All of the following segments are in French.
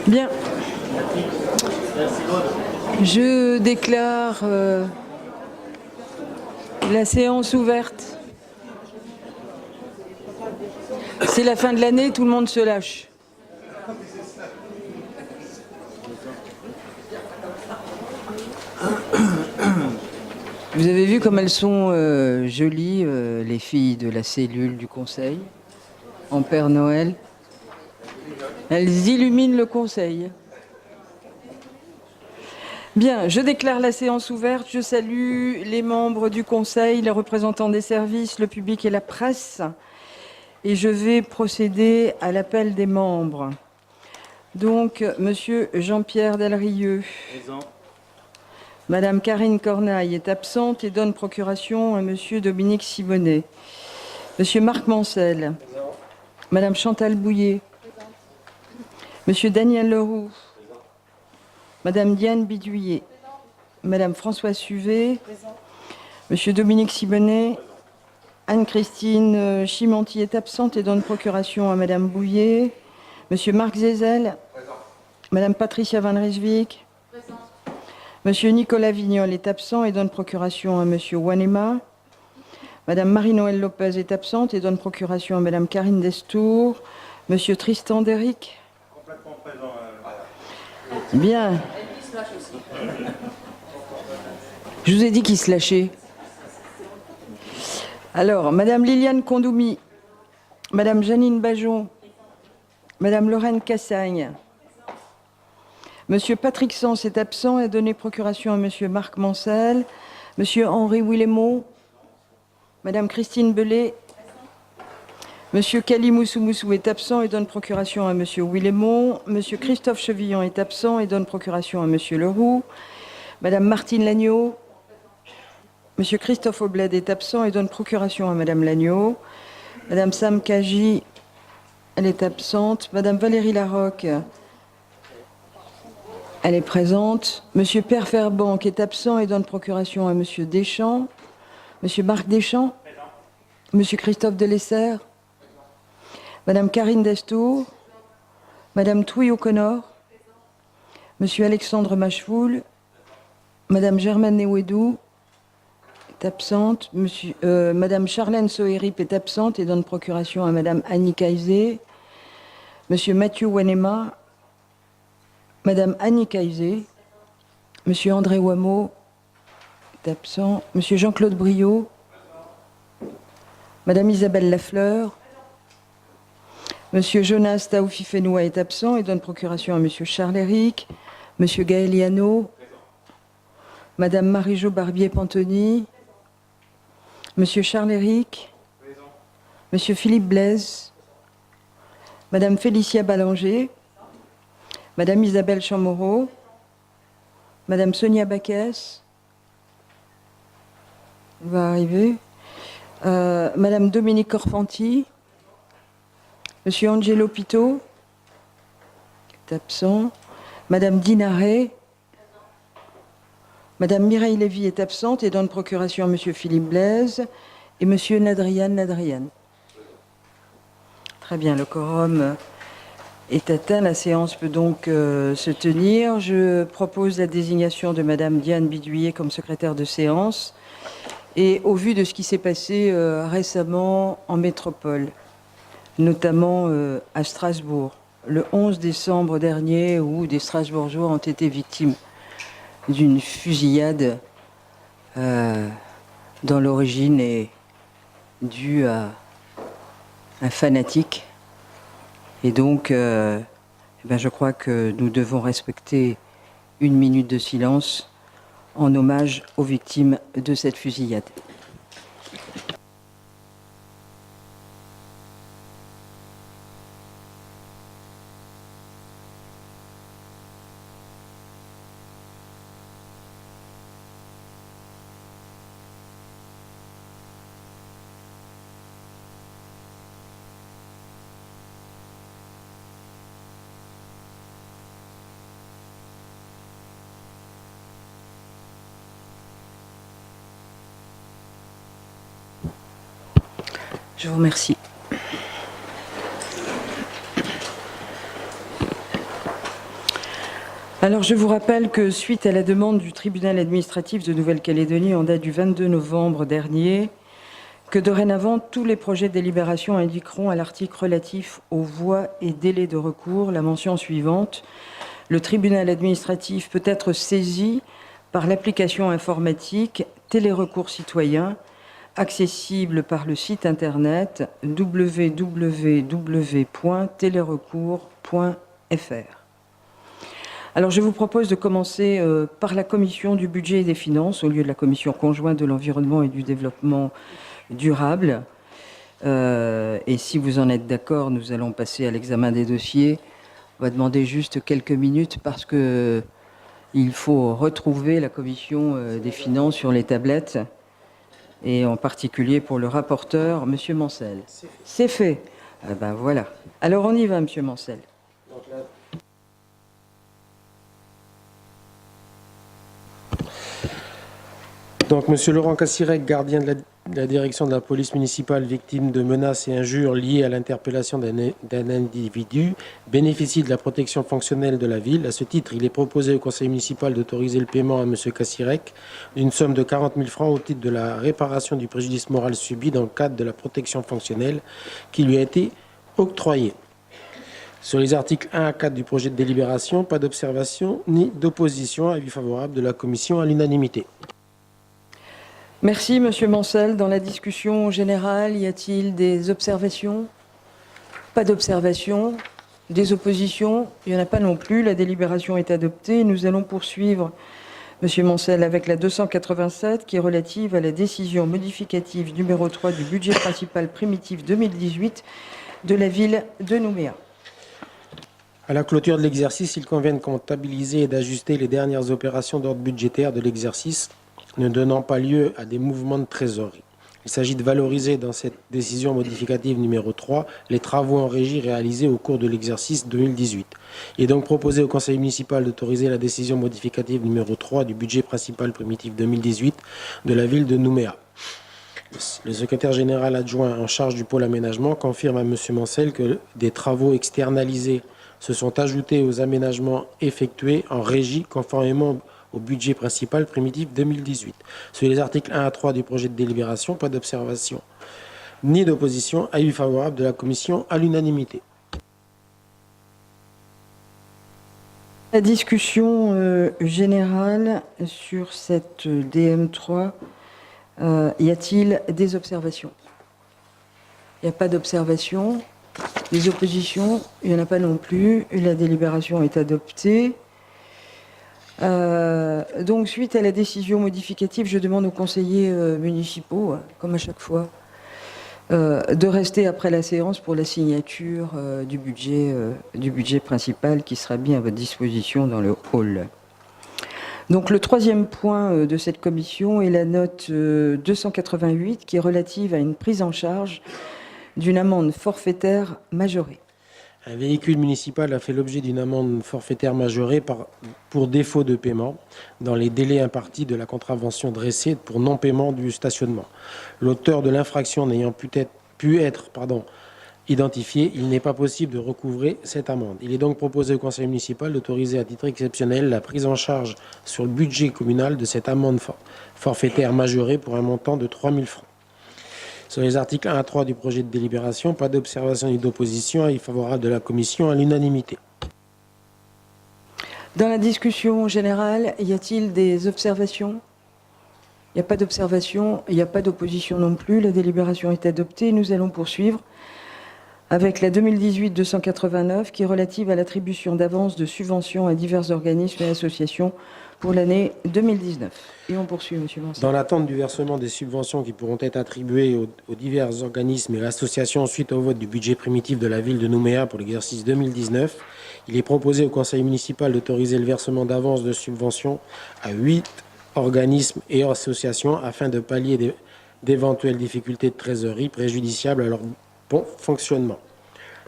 Bien. Je déclare la séance ouverte. C'est la fin de l'année, tout le monde se lâche. Vous avez vu comme elles sont jolies, les filles de la cellule du conseil, en Père Noël. Elles illuminent le conseil. Bien, je déclare la séance ouverte. Je salue les membres du conseil, les représentants des services, le public et la presse. Et je vais procéder à l'appel des membres. Donc, Monsieur Jean-Pierre Delrieux. Présent. Madame Karine Cornaille est absente et donne procuration à Monsieur Dominique Sibonnet. Monsieur Marc Mancel. Présent. Madame Chantal Bouillet. Présent. Monsieur Daniel Leroux. Présent. Madame Diane Bidouillet. Présent. Madame Françoise Suvet. Présent. Monsieur Dominique Sibonnet. Présent. Anne-Christine Chimanti est absente et donne procuration à Madame Bouillet. Monsieur Marc Zézel. Présent. Madame Patricia Van Rijswijk. Présent. Monsieur Nicolas Vignol est absent et donne procuration à Monsieur Wanema. Madame Marie-Noëlle Lopez est absente et donne procuration à Madame Karine Destour. Monsieur Tristan Deric. Complètement présent. Bien. Je vous ai dit qu'il se lâchait. Alors, Madame Liliane Condoumi, Madame Janine Bajon, Madame Lorraine Cassagne, Monsieur Patrick Sens est absent et a donné procuration à Monsieur Marc Mancel, Monsieur Henri Willemot, Madame Christine Bellet, Monsieur Kali Moussou est absent et donne procuration à Monsieur Willemot, Monsieur Christophe Chevillon est absent et donne procuration à Monsieur Leroux, Madame Martine Lagneau, Monsieur Christophe Aubled est absent et donne procuration à Madame Lagneau, Madame Sam Kaji, elle est absente, Madame Valérie Larocque, elle est présente. Monsieur Père Fairbank est absent et donne procuration à Monsieur Deschamps. Monsieur Marc Deschamps. Présent. Monsieur Christophe Delessert. Présent. Madame Karine Destour. Madame Touy O'Connor. Monsieur Alexandre Machevoul. Madame Germaine Newedou est absente. Madame Charlène Sohérip est absente et donne procuration à Madame Annie Kaizé. Monsieur Mathieu Wanema. Madame Annie Kaizé, Monsieur André Wameau est absent, Monsieur Jean-Claude Briot, Madame Isabelle Lafleur, Monsieur Jonas Taoufi-Fenoua est absent et donne procuration à Monsieur Charles-Éric, Monsieur Gaël Liano, Madame Marie-Jo Barbier-Pantoni, Monsieur Charles-Éric, Monsieur Philippe Blaise, Madame Félicia Ballanger, Madame Isabelle Chamorro, Madame Sonia Baquès, va arriver, Madame Dominique Corfanti, Monsieur Angelo Pito, est absent, Madame Dinaré, Madame Mireille Lévy est absente et donne procuration à Monsieur Philippe Blaise et Monsieur Nadrian. Très bien, le quorum est atteint. La séance peut donc se tenir. Je propose la désignation de Madame Diane Bidouillet comme secrétaire de séance. Et au vu de ce qui s'est passé récemment en métropole, notamment à Strasbourg, le 11 décembre dernier, où des Strasbourgeois ont été victimes d'une fusillade dont l'origine est due à un fanatique. Et donc, je crois que nous devons respecter 1 minute de silence en hommage aux victimes de cette fusillade. Je vous remercie. Alors, je vous rappelle que suite à la demande du tribunal administratif de Nouvelle-Calédonie en date du 22 novembre dernier, que dorénavant, tous les projets de délibération indiqueront à l'article relatif aux voies et délais de recours la mention suivante. Le tribunal administratif peut être saisi par l'application informatique Télérecours citoyen, accessible par le site internet www.télérecours.fr. Alors, je vous propose de commencer par la commission du budget et des finances, au lieu de la commission conjointe de l'environnement et du développement durable. Et si vous en êtes d'accord, nous allons passer à l'examen des dossiers. On va demander juste quelques minutes parce que il faut retrouver la commission des finances sur les tablettes, et en particulier pour le rapporteur, Monsieur Mancel. C'est fait. Ah ben voilà. Alors on y va, Monsieur Mancel. Donc, Monsieur Laurent Cassirec, gardien de la direction de la police municipale, victime de menaces et injures liées à l'interpellation d'un individu, bénéficie de la protection fonctionnelle de la ville. À ce titre, il est proposé au conseil municipal d'autoriser le paiement à Monsieur Cassirec d'une somme de 40 000 francs au titre de la réparation du préjudice moral subi dans le cadre de la protection fonctionnelle qui lui a été octroyée. Sur les articles 1 à 4 du projet de délibération, pas d'observation ni d'opposition. Avis favorable de la commission à l'unanimité. Merci, Monsieur Mancel. Dans la discussion générale, y a-t-il des observations? Pas d'observations. Des oppositions? Il n'y en a pas non plus. La délibération est adoptée. Nous allons poursuivre, Monsieur Mancel, avec la 287, qui est relative à la décision modificative numéro 3 du budget principal primitif 2018 de la ville de Nouméa. À la clôture de l'exercice, il convient de comptabiliser et d'ajuster les dernières opérations d'ordre budgétaire de l'exercice, ne donnant pas lieu à des mouvements de trésorerie. Il s'agit de valoriser dans cette décision modificative numéro 3 les travaux en régie réalisés au cours de l'exercice 2018. Il est donc proposé au conseil municipal d'autoriser la décision modificative numéro 3 du budget principal primitif 2018 de la ville de Nouméa. Le secrétaire général adjoint en charge du pôle aménagement confirme à M. Mancel que des travaux externalisés se sont ajoutés aux aménagements effectués en régie conformément au budget principal primitif 2018. Sur les articles 1 à 3 du projet de délibération, pas d'observation ni d'opposition. Avis favorable de la commission à l'unanimité. La discussion générale sur cette DM3, y a-t-il des observations? Il n'y a pas d'observation. Des oppositions? Il n'y en a pas non plus. La délibération est adoptée. Donc, suite à la décision modificative, je demande aux conseillers municipaux, comme à chaque fois, de rester après la séance pour la signature du budget principal qui sera mis à votre disposition dans le hall. Donc, le troisième point de cette commission est la note 288 qui est relative à une prise en charge d'une amende forfaitaire majorée. Un véhicule municipal a fait l'objet d'une amende forfaitaire majorée pour défaut de paiement dans les délais impartis de la contravention dressée pour non-paiement du stationnement. L'auteur de l'infraction n'ayant pu être identifié, il n'est pas possible de recouvrer cette amende. Il est donc proposé au conseil municipal d'autoriser à titre exceptionnel la prise en charge sur le budget communal de cette amende forfaitaire majorée pour un montant de 3 000 francs. Sur les articles 1 à 3 du projet de délibération, pas d'observation ni d'opposition. Avis favorable de la commission à l'unanimité. Dans la discussion générale, y a-t-il des observations? Il n'y a pas d'observation, il n'y a pas d'opposition non plus. La délibération est adoptée. Nous allons poursuivre avec la 2018-289 qui est relative à l'attribution d'avances de subventions à divers organismes et associations pour l'année 2019. Et on poursuit, Monsieur Mancel. Dans l'attente du versement des subventions qui pourront être attribuées aux divers organismes et associations suite au vote du budget primitif de la ville de Nouméa pour l'exercice 2019, il est proposé au conseil municipal d'autoriser le versement d'avances de subventions à 8 organismes et associations afin de pallier d'éventuelles difficultés de trésorerie préjudiciables à leur bon fonctionnement.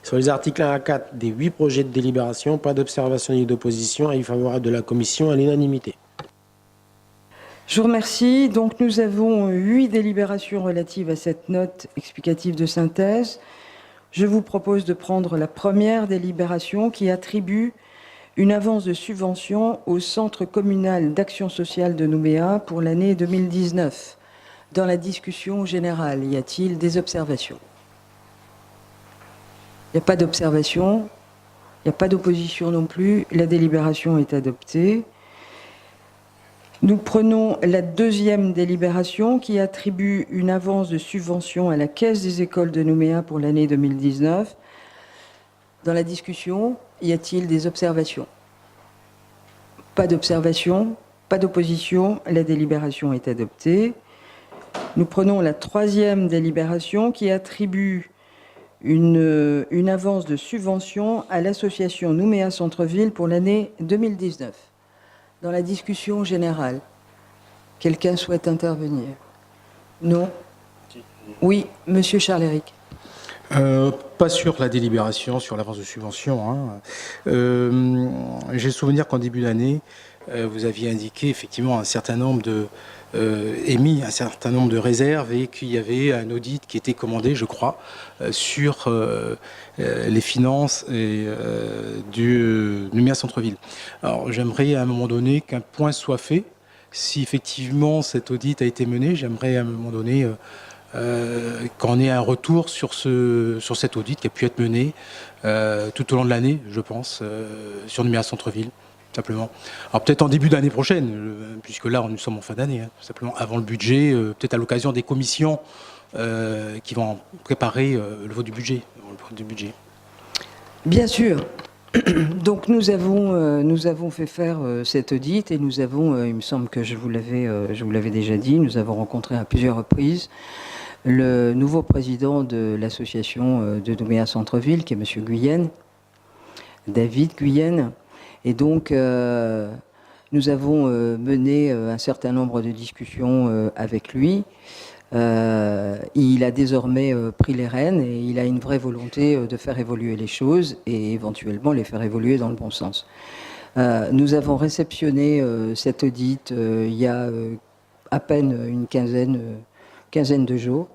Sur les articles 1 à 4 des 8 projets de délibération, pas d'observation ni d'opposition. Avis favorable de la commission à l'unanimité. Je vous remercie. Donc, nous avons 8 délibérations relatives à cette note explicative de synthèse. Je vous propose de prendre la première délibération qui attribue une avance de subvention au Centre communal d'action sociale de Nouméa pour l'année 2019. Dans la discussion générale, y a-t-il des observations? Il n'y a pas d'observation, il n'y a pas d'opposition non plus. La délibération est adoptée. Nous prenons la deuxième délibération qui attribue une avance de subvention à la Caisse des écoles de Nouméa pour l'année 2019. Dans la discussion, y a-t-il des observations? Pas d'observation, pas d'opposition. La délibération est adoptée. Nous prenons la troisième délibération qui attribue une avance de subvention à l'association Nouméa Centre-Ville pour l'année 2019. Dans la discussion générale, quelqu'un souhaite intervenir? Non? Oui, monsieur Charles-Éric. Pas sur la délibération, sur l'avance de subvention, hein. J'ai le souvenir qu'en début d'année, vous aviez indiqué effectivement un certain nombre de émis un certain nombre de réserves et qu'il y avait un audit qui était commandé, je crois, sur les finances du Nouméa Centre-Ville. Alors j'aimerais à un moment donné qu'un point soit fait. Si effectivement cet audit a été mené, j'aimerais à un moment donné qu'on ait un retour sur cet audit qui a pu être mené tout au long de l'année, je pense, sur Nouméa Centre-Ville. Simplement. Alors peut-être en début d'année prochaine, puisque là nous sommes en fin d'année, hein, simplement avant le budget, peut-être à l'occasion des commissions qui vont préparer le vote du budget. Bien sûr. Donc nous avons fait faire cet audit et nous avons, il me semble que je vous l'avais déjà dit, nous avons rencontré à plusieurs reprises le nouveau président de l'association de Nouméa Centre-Ville, qui est M. Guyenne, David Guyenne. Et donc, nous avons mené un certain nombre de discussions avec lui. Il a désormais pris les rênes et il a une vraie volonté de faire évoluer les choses et éventuellement les faire évoluer dans le bon sens. Nous avons réceptionné cet audit il y a à peine une quinzaine de jours.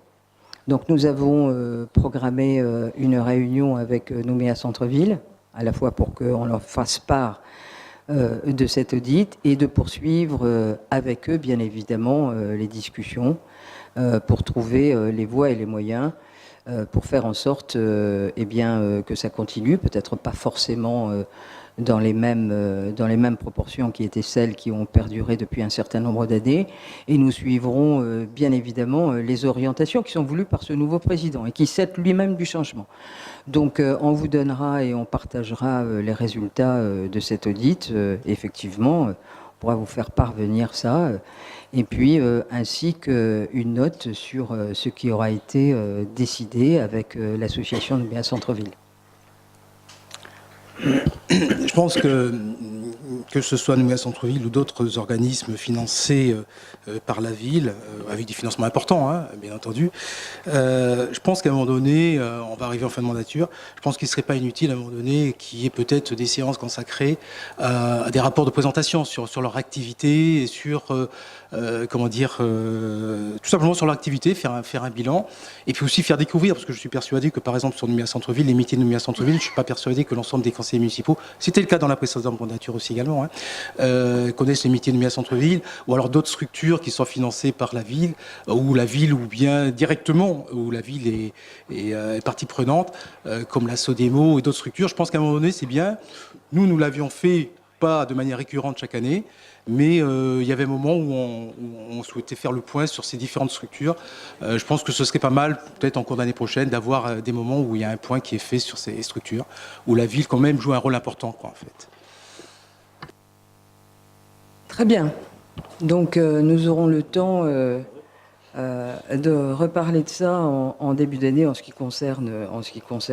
Donc, nous avons programmé une réunion avec Nouméa Centre-Ville, à la fois pour qu'on leur fasse part de cet audit et de poursuivre avec eux, bien évidemment, les discussions pour trouver les voies et les moyens pour faire en sorte que ça continue, peut-être pas forcément dans les mêmes proportions qui étaient celles qui ont perduré depuis un certain nombre d'années. Et nous suivrons bien évidemment les orientations qui sont voulues par ce nouveau président et qui cède lui-même du changement. Donc on vous donnera et on partagera les résultats de cet audit. Effectivement, on pourra vous faire parvenir ça. Et puis ainsi qu'une note sur ce qui aura été décidé avec l'association Nouméa Centre-Ville. Je pense que ce soit Nouméa Centre-Ville ou d'autres organismes financés par la ville, avec des financements importants, hein, bien entendu, je pense qu'à un moment donné, on va arriver en fin de mandature, je pense qu'il ne serait pas inutile à un moment donné qu'il y ait peut-être des séances consacrées à des rapports de présentation sur leur activité et sur, tout simplement sur leur activité, faire un bilan, et puis aussi faire découvrir, parce que je suis persuadé que par exemple sur Nouméa Centre-Ville, les métiers de Nouméa Centre-Ville, je ne suis pas persuadé que l'ensemble des conseillers municipaux, c'était le cas dans la précédente mandature aussi également, hein, connaissent les métiers de Nouméa Centre-Ville, ou alors d'autres structures qui sont financées par la ville, ou bien directement, où la ville est partie prenante, comme la Sodemo et d'autres structures. Je pense qu'à un moment donné, c'est bien. Nous l'avions fait pas de manière récurrente chaque année, mais il y avait un moment où on souhaitait faire le point sur ces différentes structures. Je pense que ce serait pas mal, peut-être en cours d'année prochaine, d'avoir des moments où il y a un point qui est fait sur ces structures, où la ville quand même joue un rôle important, quoi, en fait. Très bien. Donc nous aurons le temps de reparler de ça en début d'année en ce qui concerne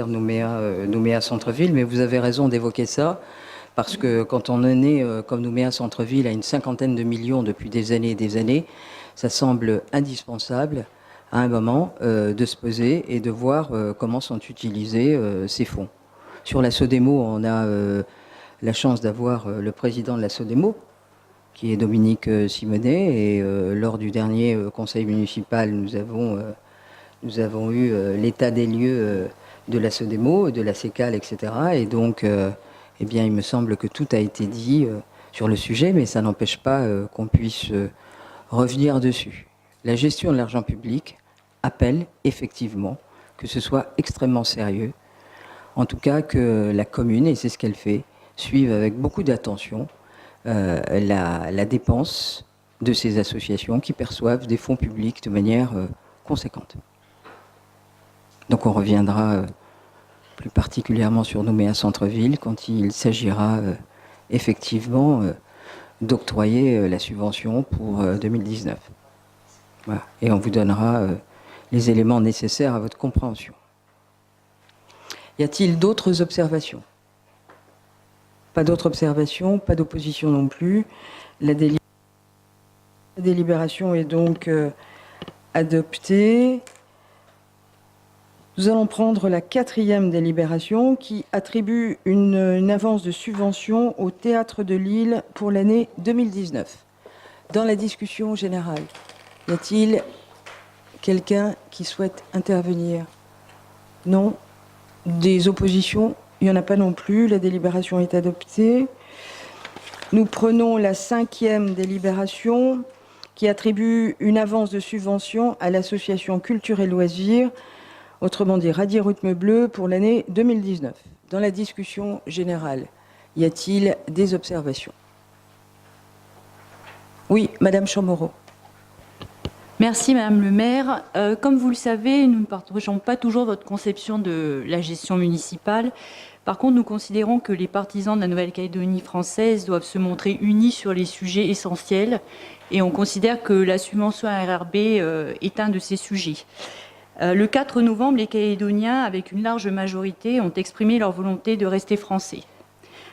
Nouméa Centre-Ville, mais vous avez raison d'évoquer ça. Parce que quand on en est, comme Nouméa Centre-Ville, à une cinquantaine de millions depuis des années et des années, ça semble indispensable à un moment de se poser et de voir comment sont utilisés ces fonds. Sur la Sodemo, on a la chance d'avoir le président de la Sodemo, qui est Dominique Simonet, et lors du dernier conseil municipal, nous avons eu l'état des lieux de la Sodemo, de la CECAL, etc. Et donc eh bien, il me semble que tout a été dit sur le sujet, mais ça n'empêche pas qu'on puisse revenir dessus. La gestion de l'argent public appelle effectivement que ce soit extrêmement sérieux, en tout cas que la commune, et c'est ce qu'elle fait, suive avec beaucoup d'attention la dépense de ces associations qui perçoivent des fonds publics de manière conséquente. Donc on reviendra plus particulièrement sur Nouméa Centre-Ville quand il s'agira effectivement d'octroyer la subvention pour 2019. Voilà. Et on vous donnera les éléments nécessaires à votre compréhension. Y a-t-il d'autres observations? Pas d'autres observations, pas d'opposition non plus. La délibération est donc adoptée. Nous allons prendre la 4e délibération qui attribue une avance de subvention au Théâtre de Lille pour l'année 2019. Dans la discussion générale, y a-t-il quelqu'un qui souhaite intervenir? Non? Des oppositions? Il n'y en a pas non plus. La délibération est adoptée. Nous prenons la 5e délibération qui attribue une avance de subvention à l'association Culture et Loisirs, autrement dit Radio Rythme Bleu, pour l'année 2019. Dans la discussion générale, y a-t-il des observations? Oui, Madame Chamorro. Merci Madame le maire. Comme vous le savez, nous ne partageons pas toujours votre conception de la gestion municipale. Par contre, nous considérons que les partisans de la Nouvelle-Calédonie française doivent se montrer unis sur les sujets essentiels et on considère que la subvention à RRB est un de ces sujets. Le 4 novembre, les Calédoniens, avec une large majorité, ont exprimé leur volonté de rester français.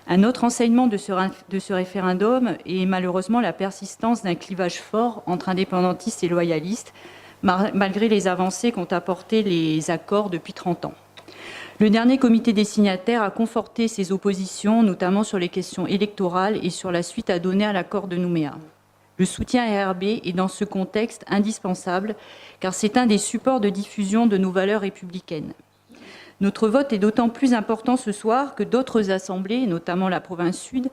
Un autre enseignement de ce référendum est malheureusement la persistance d'un clivage fort entre indépendantistes et loyalistes, malgré les avancées qu'ont apportées les accords depuis 30 ans. Le dernier comité des signataires a conforté ces oppositions, notamment sur les questions électorales et sur la suite à donner à l'accord de Nouméa. Le soutien à RRB est dans ce contexte indispensable, car c'est un des supports de diffusion de nos valeurs républicaines. Notre vote est d'autant plus important ce soir que d'autres assemblées, notamment la province sud,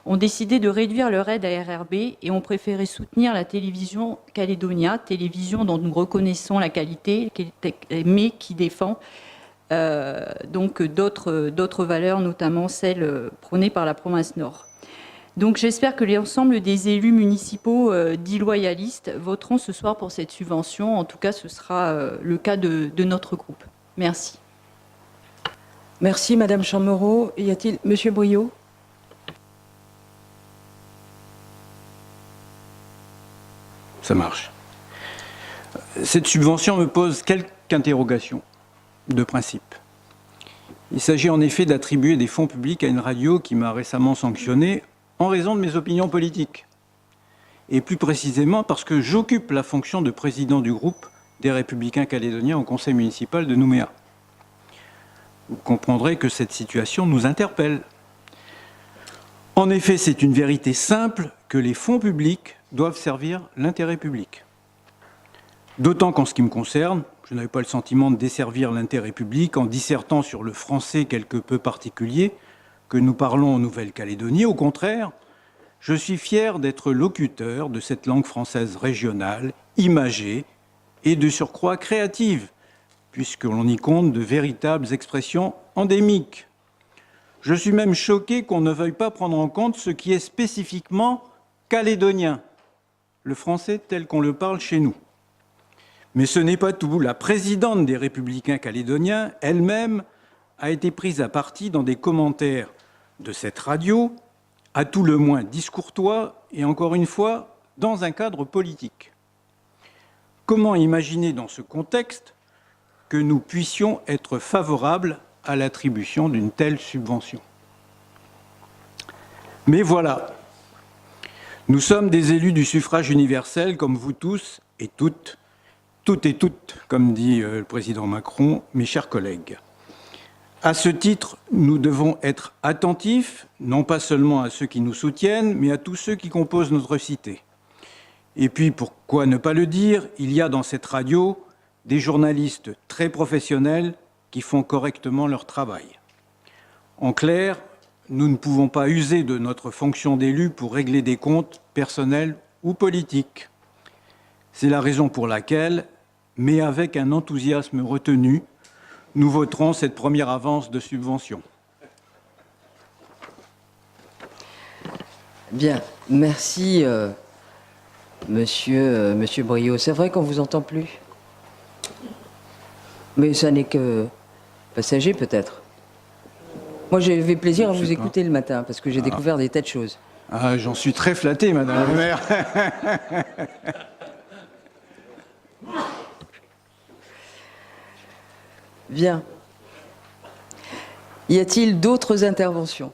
ont décidé de réduire leur aide à RRB et ont préféré soutenir la télévision Calédonia, télévision dont nous reconnaissons la qualité, mais qui défend donc d'autres valeurs, notamment celles prônées par la province nord. Donc j'espère que l'ensemble des élus municipaux dits loyalistes voteront ce soir pour cette subvention. En tout cas, ce sera le cas de notre groupe. Merci. Merci Madame Chamorro. Y a-t-il Monsieur Briot? Ça marche. Cette subvention me pose quelques interrogations de principe. Il s'agit en effet d'attribuer des fonds publics à une radio qui m'a récemment sanctionné en raison de mes opinions politiques. Et plus précisément parce que j'occupe la fonction de président du groupe des Républicains calédoniens au conseil municipal de Nouméa. Vous comprendrez que cette situation nous interpelle. En effet, c'est une vérité simple que les fonds publics doivent servir l'intérêt public. D'autant qu'en ce qui me concerne, je n'avais pas le sentiment de desservir l'intérêt public en dissertant sur le français quelque peu particulier que nous parlons en Nouvelle-Calédonie. Au contraire, je suis fier d'être locuteur de cette langue française régionale, imagée et de surcroît créative, puisque l'on y compte de véritables expressions endémiques. Je suis même choqué qu'on ne veuille pas prendre en compte ce qui est spécifiquement calédonien, le français tel qu'on le parle chez nous. Mais ce n'est pas tout. La présidente des Républicains calédoniens, elle-même, a été prise à partie dans des commentaires de cette radio, à tout le moins discourtois et encore une fois, dans un cadre politique. Comment imaginer dans ce contexte que nous puissions être favorables à l'attribution d'une telle subvention? Mais voilà, nous sommes des élus du suffrage universel comme vous tous et toutes, comme dit le président Macron, mes chers collègues. À ce titre, nous devons être attentifs, non pas seulement à ceux qui nous soutiennent, mais à tous ceux qui composent notre cité. Et puis, pourquoi ne pas le dire, il y a dans cette radio des journalistes très professionnels qui font correctement leur travail. En clair, nous ne pouvons pas user de notre fonction d'élu pour régler des comptes personnels ou politiques. C'est la raison pour laquelle, mais avec un enthousiasme retenu, nous voterons cette première avance de subvention. Bien, merci, monsieur Briot. C'est vrai qu'on ne vous entend plus. Mais ça n'est que passager, peut-être. Moi, j'ai eu plaisir à vous écouter le matin, parce que j'ai découvert des tas de choses. Ah, j'en suis très flatté, Madame la maire. Bien. Y a-t-il d'autres interventions?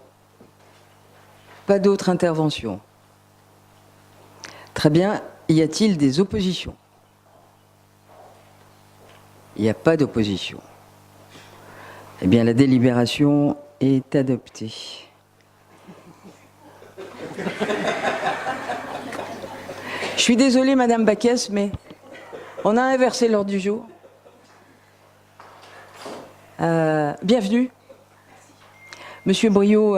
Pas d'autres interventions. Très bien. Y a-t-il des oppositions? Il n'y a pas d'opposition. Eh bien, la délibération est adoptée. Je suis désolée, Madame Baquès, mais on a inversé l'ordre du jour. Bienvenue. Monsieur Briot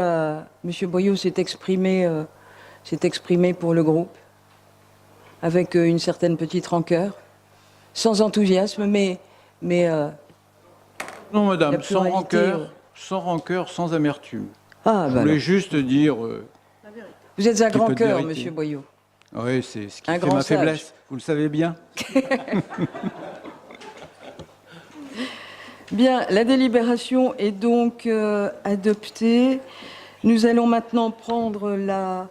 s'est exprimé pour le groupe, avec une certaine petite rancœur, sans enthousiasme, mais Non, Madame, la pluralité, sans rancœur, sans amertume. Ah, Je bah voulais alors. juste dire... Vous êtes un grand peu de cœur, vérité. Monsieur Briot. oui, c'est ce qui Un fait grand ma sage. faiblesse. Vous le savez bien. Bien, la délibération est donc adoptée. Nous allons maintenant prendre la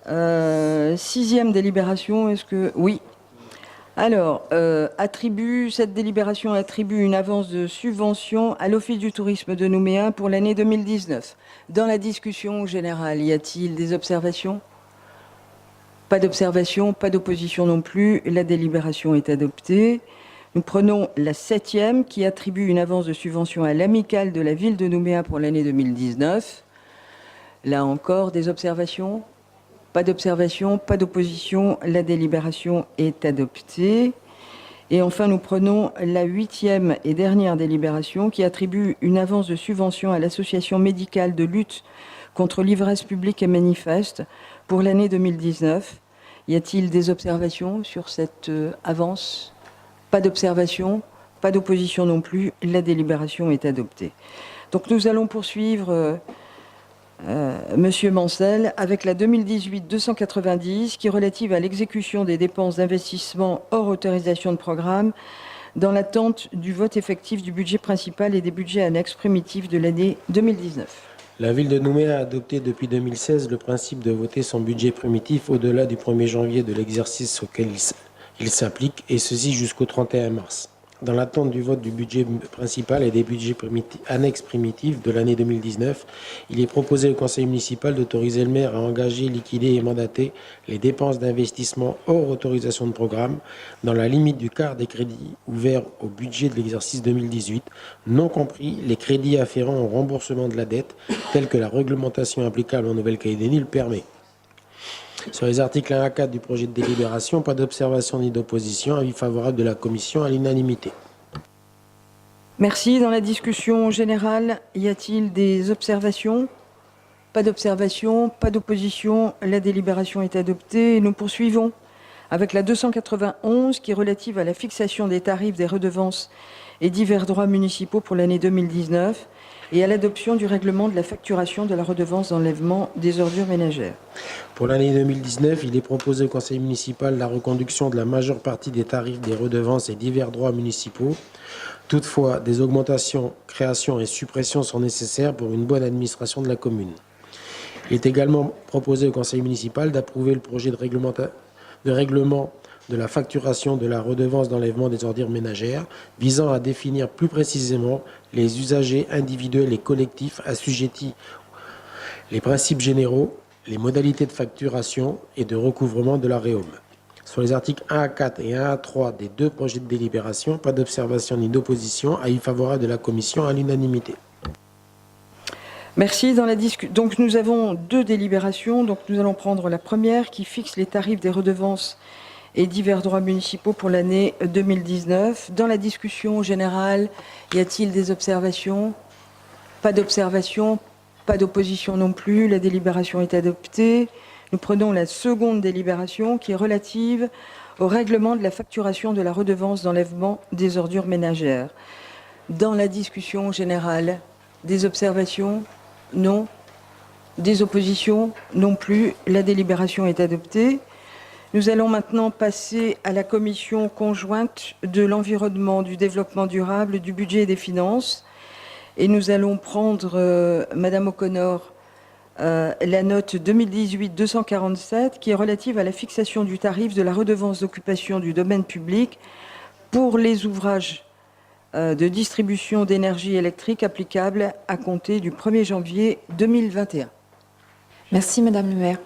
6e délibération. Est-ce que... Oui. Alors, cette délibération attribue une avance de subvention à l'Office du tourisme de Nouméa pour l'année 2019. Dans la discussion générale, y a-t-il des observations? Pas d'observation, pas d'opposition non plus. La délibération est adoptée. Nous prenons la 7e qui attribue une avance de subvention à l'amicale de la ville de Nouméa pour l'année 2019. Là encore, des observations? Pas d'observation, pas d'opposition. La délibération est adoptée. Et enfin, nous prenons la 8e et dernière délibération qui attribue une avance de subvention à l'association médicale de lutte contre l'ivresse publique et manifeste pour l'année 2019. Y a-t-il des observations sur cette avance? Pas d'observation, pas d'opposition non plus. La délibération est adoptée. Donc nous allons poursuivre, Monsieur Mancel, avec la 2018-290 qui est relative à l'exécution des dépenses d'investissement hors autorisation de programme dans l'attente du vote effectif du budget principal et des budgets annexes primitifs de l'année 2019. La ville de Nouméa a adopté depuis 2016 le principe de voter son budget primitif au-delà du 1er janvier de l'exercice auquel il s'applique, et ceci jusqu'au 31 mars. Dans l'attente du vote du budget principal et des budgets annexes primitifs de l'année 2019, il est proposé au conseil municipal d'autoriser le maire à engager, liquider et mandater les dépenses d'investissement hors autorisation de programme dans la limite du quart des crédits ouverts au budget de l'exercice 2018, non compris les crédits afférents au remboursement de la dette, tels que la réglementation applicable en Nouvelle-Calédonie le permet. Sur les articles 1 à 4 du projet de délibération, pas d'observation ni d'opposition, avis favorable de la commission à l'unanimité. Merci. Dans la discussion générale, y a-t-il des observations? Pas d'observation, pas d'opposition. La délibération est adoptée. Et nous poursuivons avec la 291 qui est relative à la fixation des tarifs des redevances et divers droits municipaux pour l'année 2019 et à l'adoption du règlement de la facturation de la redevance d'enlèvement des ordures ménagères. Pour l'année 2019, il est proposé au conseil municipal la reconduction de la majeure partie des tarifs des redevances et divers droits municipaux. Toutefois, des augmentations, créations et suppressions sont nécessaires pour une bonne administration de la commune. Il est également proposé au conseil municipal d'approuver le projet de règlement de la facturation de la redevance d'enlèvement des ordures ménagères, visant à définir plus précisément les usagers individuels et collectifs assujettis, les principes généraux, les modalités de facturation et de recouvrement de la REOM. Sur les articles 1 à 4 et 1 à 3 des deux projets de délibération, pas d'observation ni d'opposition, avis favorable de la commission à l'unanimité. Merci. Donc nous avons deux délibérations. Donc nous allons prendre la première qui fixe les tarifs des redevances et divers droits municipaux pour l'année 2019. Dans la discussion générale, y a-t-il des observations? Pas d'observations, Pas d'opposition non plus. La délibération est adoptée. Nous prenons la seconde délibération qui est relative au règlement de la facturation de la redevance d'enlèvement des ordures ménagères. Dans la discussion générale, des observations? Non. Des oppositions? Non plus. La délibération est adoptée. Nous allons maintenant passer à la commission conjointe de l'environnement, du développement durable, du budget et des finances. Et nous allons prendre, Madame O'Connor, la note 2018-247 qui est relative à la fixation du tarif de la redevance d'occupation du domaine public pour les ouvrages de distribution d'énergie électrique applicables à compter du 1er janvier 2021. Merci Madame le maire.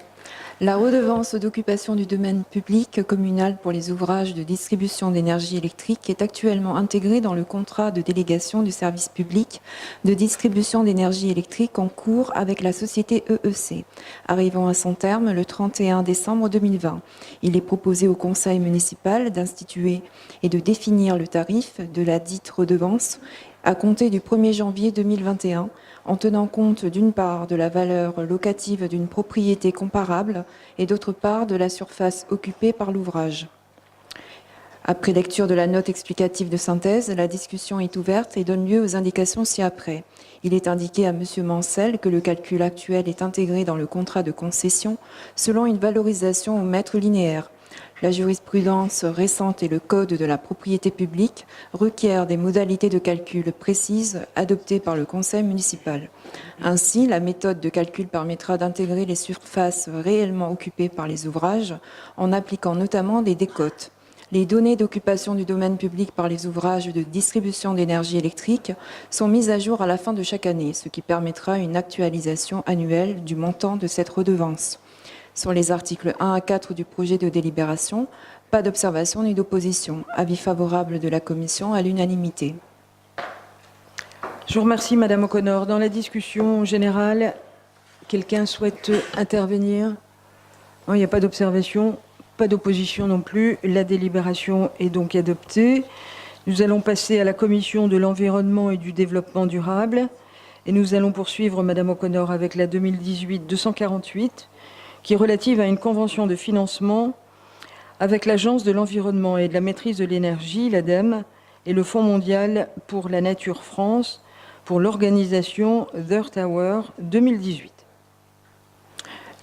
La redevance d'occupation du domaine public communal pour les ouvrages de distribution d'énergie électrique est actuellement intégrée dans le contrat de délégation du service public de distribution d'énergie électrique en cours avec la société EEC, arrivant à son terme le 31 décembre 2020. Il est proposé au conseil municipal d'instituer et de définir le tarif de la dite redevance à compter du 1er janvier 2021, en tenant compte d'une part de la valeur locative d'une propriété comparable et d'autre part de la surface occupée par l'ouvrage. Après lecture de la note explicative de synthèse, la discussion est ouverte et donne lieu aux indications ci-après. Il est indiqué à M. Mancel que le calcul actuel est intégré dans le contrat de concession selon une valorisation au mètre linéaire. La jurisprudence récente et le Code de la propriété publique requièrent des modalités de calcul précises adoptées par le conseil municipal. Ainsi, la méthode de calcul permettra d'intégrer les surfaces réellement occupées par les ouvrages en appliquant notamment des décotes. Les données d'occupation du domaine public par les ouvrages de distribution d'énergie électrique sont mises à jour à la fin de chaque année, ce qui permettra une actualisation annuelle du montant de cette redevance. Sur les articles 1 à 4 du projet de délibération, pas d'observation ni d'opposition. Avis favorable de la commission à l'unanimité. Je vous remercie, Madame O'Connor. Dans la discussion générale, quelqu'un souhaite intervenir? Non, il n'y a pas d'observation, pas d'opposition non plus. La délibération est donc adoptée. Nous allons passer à la commission de l'environnement et du développement durable. Et nous allons poursuivre, Madame O'Connor, avec la 2018-248, qui est relative à une convention de financement avec l'Agence de l'environnement et de la maîtrise de l'énergie, l'ADEME, et le Fonds mondial pour la nature France pour l'organisation d'Earth Hour 2018.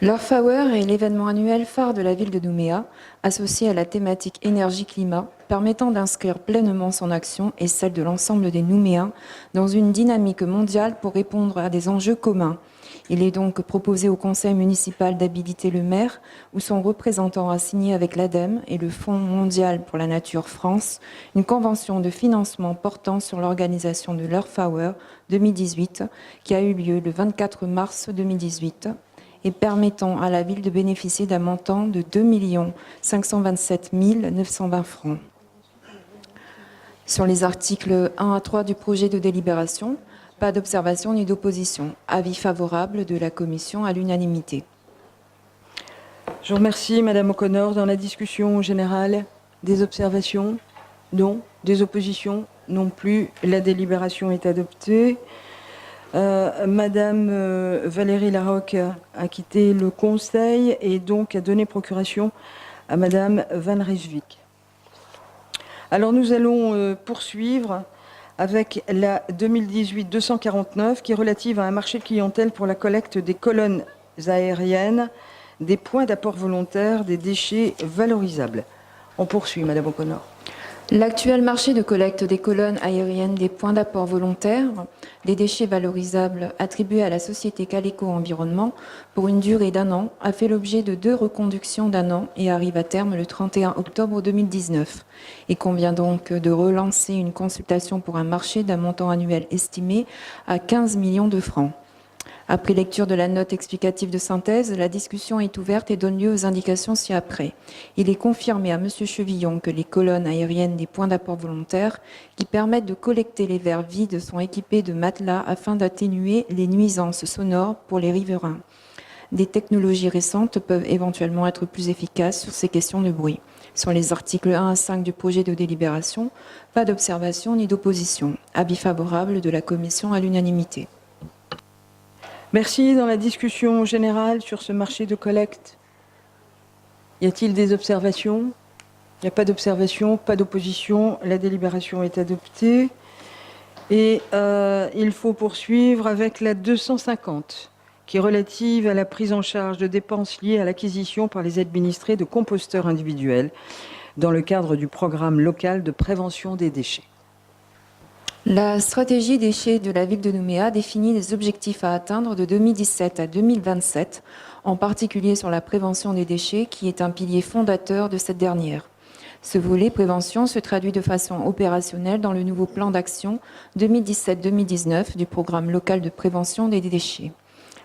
L'Earth Hour est l'événement annuel phare de la ville de Nouméa, associé à la thématique énergie-climat, permettant d'inscrire pleinement son action et celle de l'ensemble des Nouméens dans une dynamique mondiale pour répondre à des enjeux communs. Il est donc proposé au conseil municipal d'habiliter le maire ou son représentant à signer avec l'ADEME et le Fonds mondial pour la nature France une convention de financement portant sur l'organisation de l'Earth Hour 2018 qui a eu lieu le 24 mars 2018 et permettant à la ville de bénéficier d'un montant de 2 527 920 francs. Sur les articles 1 à 3 du projet de délibération, pas d'observation ni d'opposition. Avis favorable de la commission à l'unanimité. Je vous remercie, Madame O'Connor. Dans la discussion générale, des observations? Non. Des oppositions? Non plus. La délibération est adoptée. Madame Valérie Larocque a quitté le conseil et donc a donné procuration à Madame Van Rijswijk. Alors nous allons poursuivre avec la 2018-249 qui est relative à un marché de clientèle pour la collecte des colonnes aériennes, des points d'apport volontaire, des déchets valorisables. On poursuit, Madame O'Connor. L'actuel marché de collecte des colonnes aériennes des points d'apport volontaires, des déchets valorisables attribués à la société Caleco Environnement pour une durée d'1 an a fait l'objet de 2 reconductions d'1 an et arrive à terme le 31 octobre 2019. Il convient donc de relancer une consultation pour un marché d'un montant annuel estimé à 15 millions de francs. Après lecture de la note explicative de synthèse, la discussion est ouverte et donne lieu aux indications ci-après. Il est confirmé à M. Chevillon que les colonnes aériennes des points d'apport volontaires qui permettent de collecter les verres vides sont équipées de matelas afin d'atténuer les nuisances sonores pour les riverains. Des technologies récentes peuvent éventuellement être plus efficaces sur ces questions de bruit. Sur les articles 1 à 5 du projet de délibération, pas d'observation ni d'opposition. Avis favorable de la commission à l'unanimité. Merci. Dans la discussion générale sur ce marché de collecte, y a-t-il des observations? Il n'y a pas d'observation, pas d'opposition. La délibération est adoptée. Et il faut poursuivre avec la 250, qui est relative à la prise en charge de dépenses liées à l'acquisition par les administrés de composteurs individuels dans le cadre du programme local de prévention des déchets. La stratégie déchets de la ville de Nouméa définit les objectifs à atteindre de 2017 à 2027, en particulier sur la prévention des déchets, qui est un pilier fondateur de cette dernière. Ce volet prévention se traduit de façon opérationnelle dans le nouveau plan d'action 2017-2019 du programme local de prévention des déchets.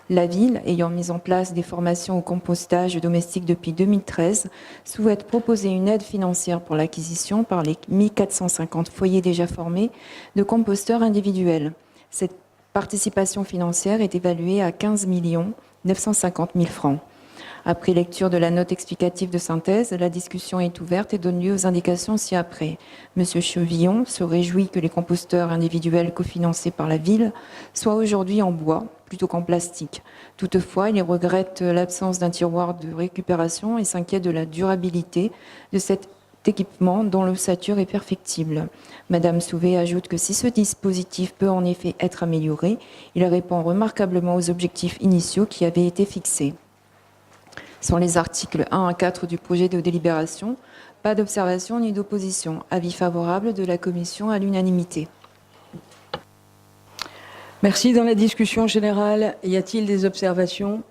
La ville, ayant mis en place des formations au compostage domestique depuis 2013, souhaite proposer une aide financière pour l'acquisition par les 1450 foyers déjà formés de composteurs individuels. Cette participation financière est évaluée à 15 950 000 francs. Après lecture de la note explicative de synthèse, la discussion est ouverte et donne lieu aux indications ci-après. Monsieur Chevillon se réjouit que les composteurs individuels cofinancés par la ville soient aujourd'hui en bois plutôt qu'en plastique. Toutefois, il regrette l'absence d'un tiroir de récupération et s'inquiète de la durabilité de cet équipement dont l'ossature est perfectible. Madame Souvé ajoute que si ce dispositif peut en effet être amélioré, il répond remarquablement aux objectifs initiaux qui avaient été fixés. Sur les articles 1 à 4 du projet de délibération, pas d'observation ni d'opposition. Avis favorable de la commission à l'unanimité. Merci. Dans la discussion générale, y a-t-il des observations?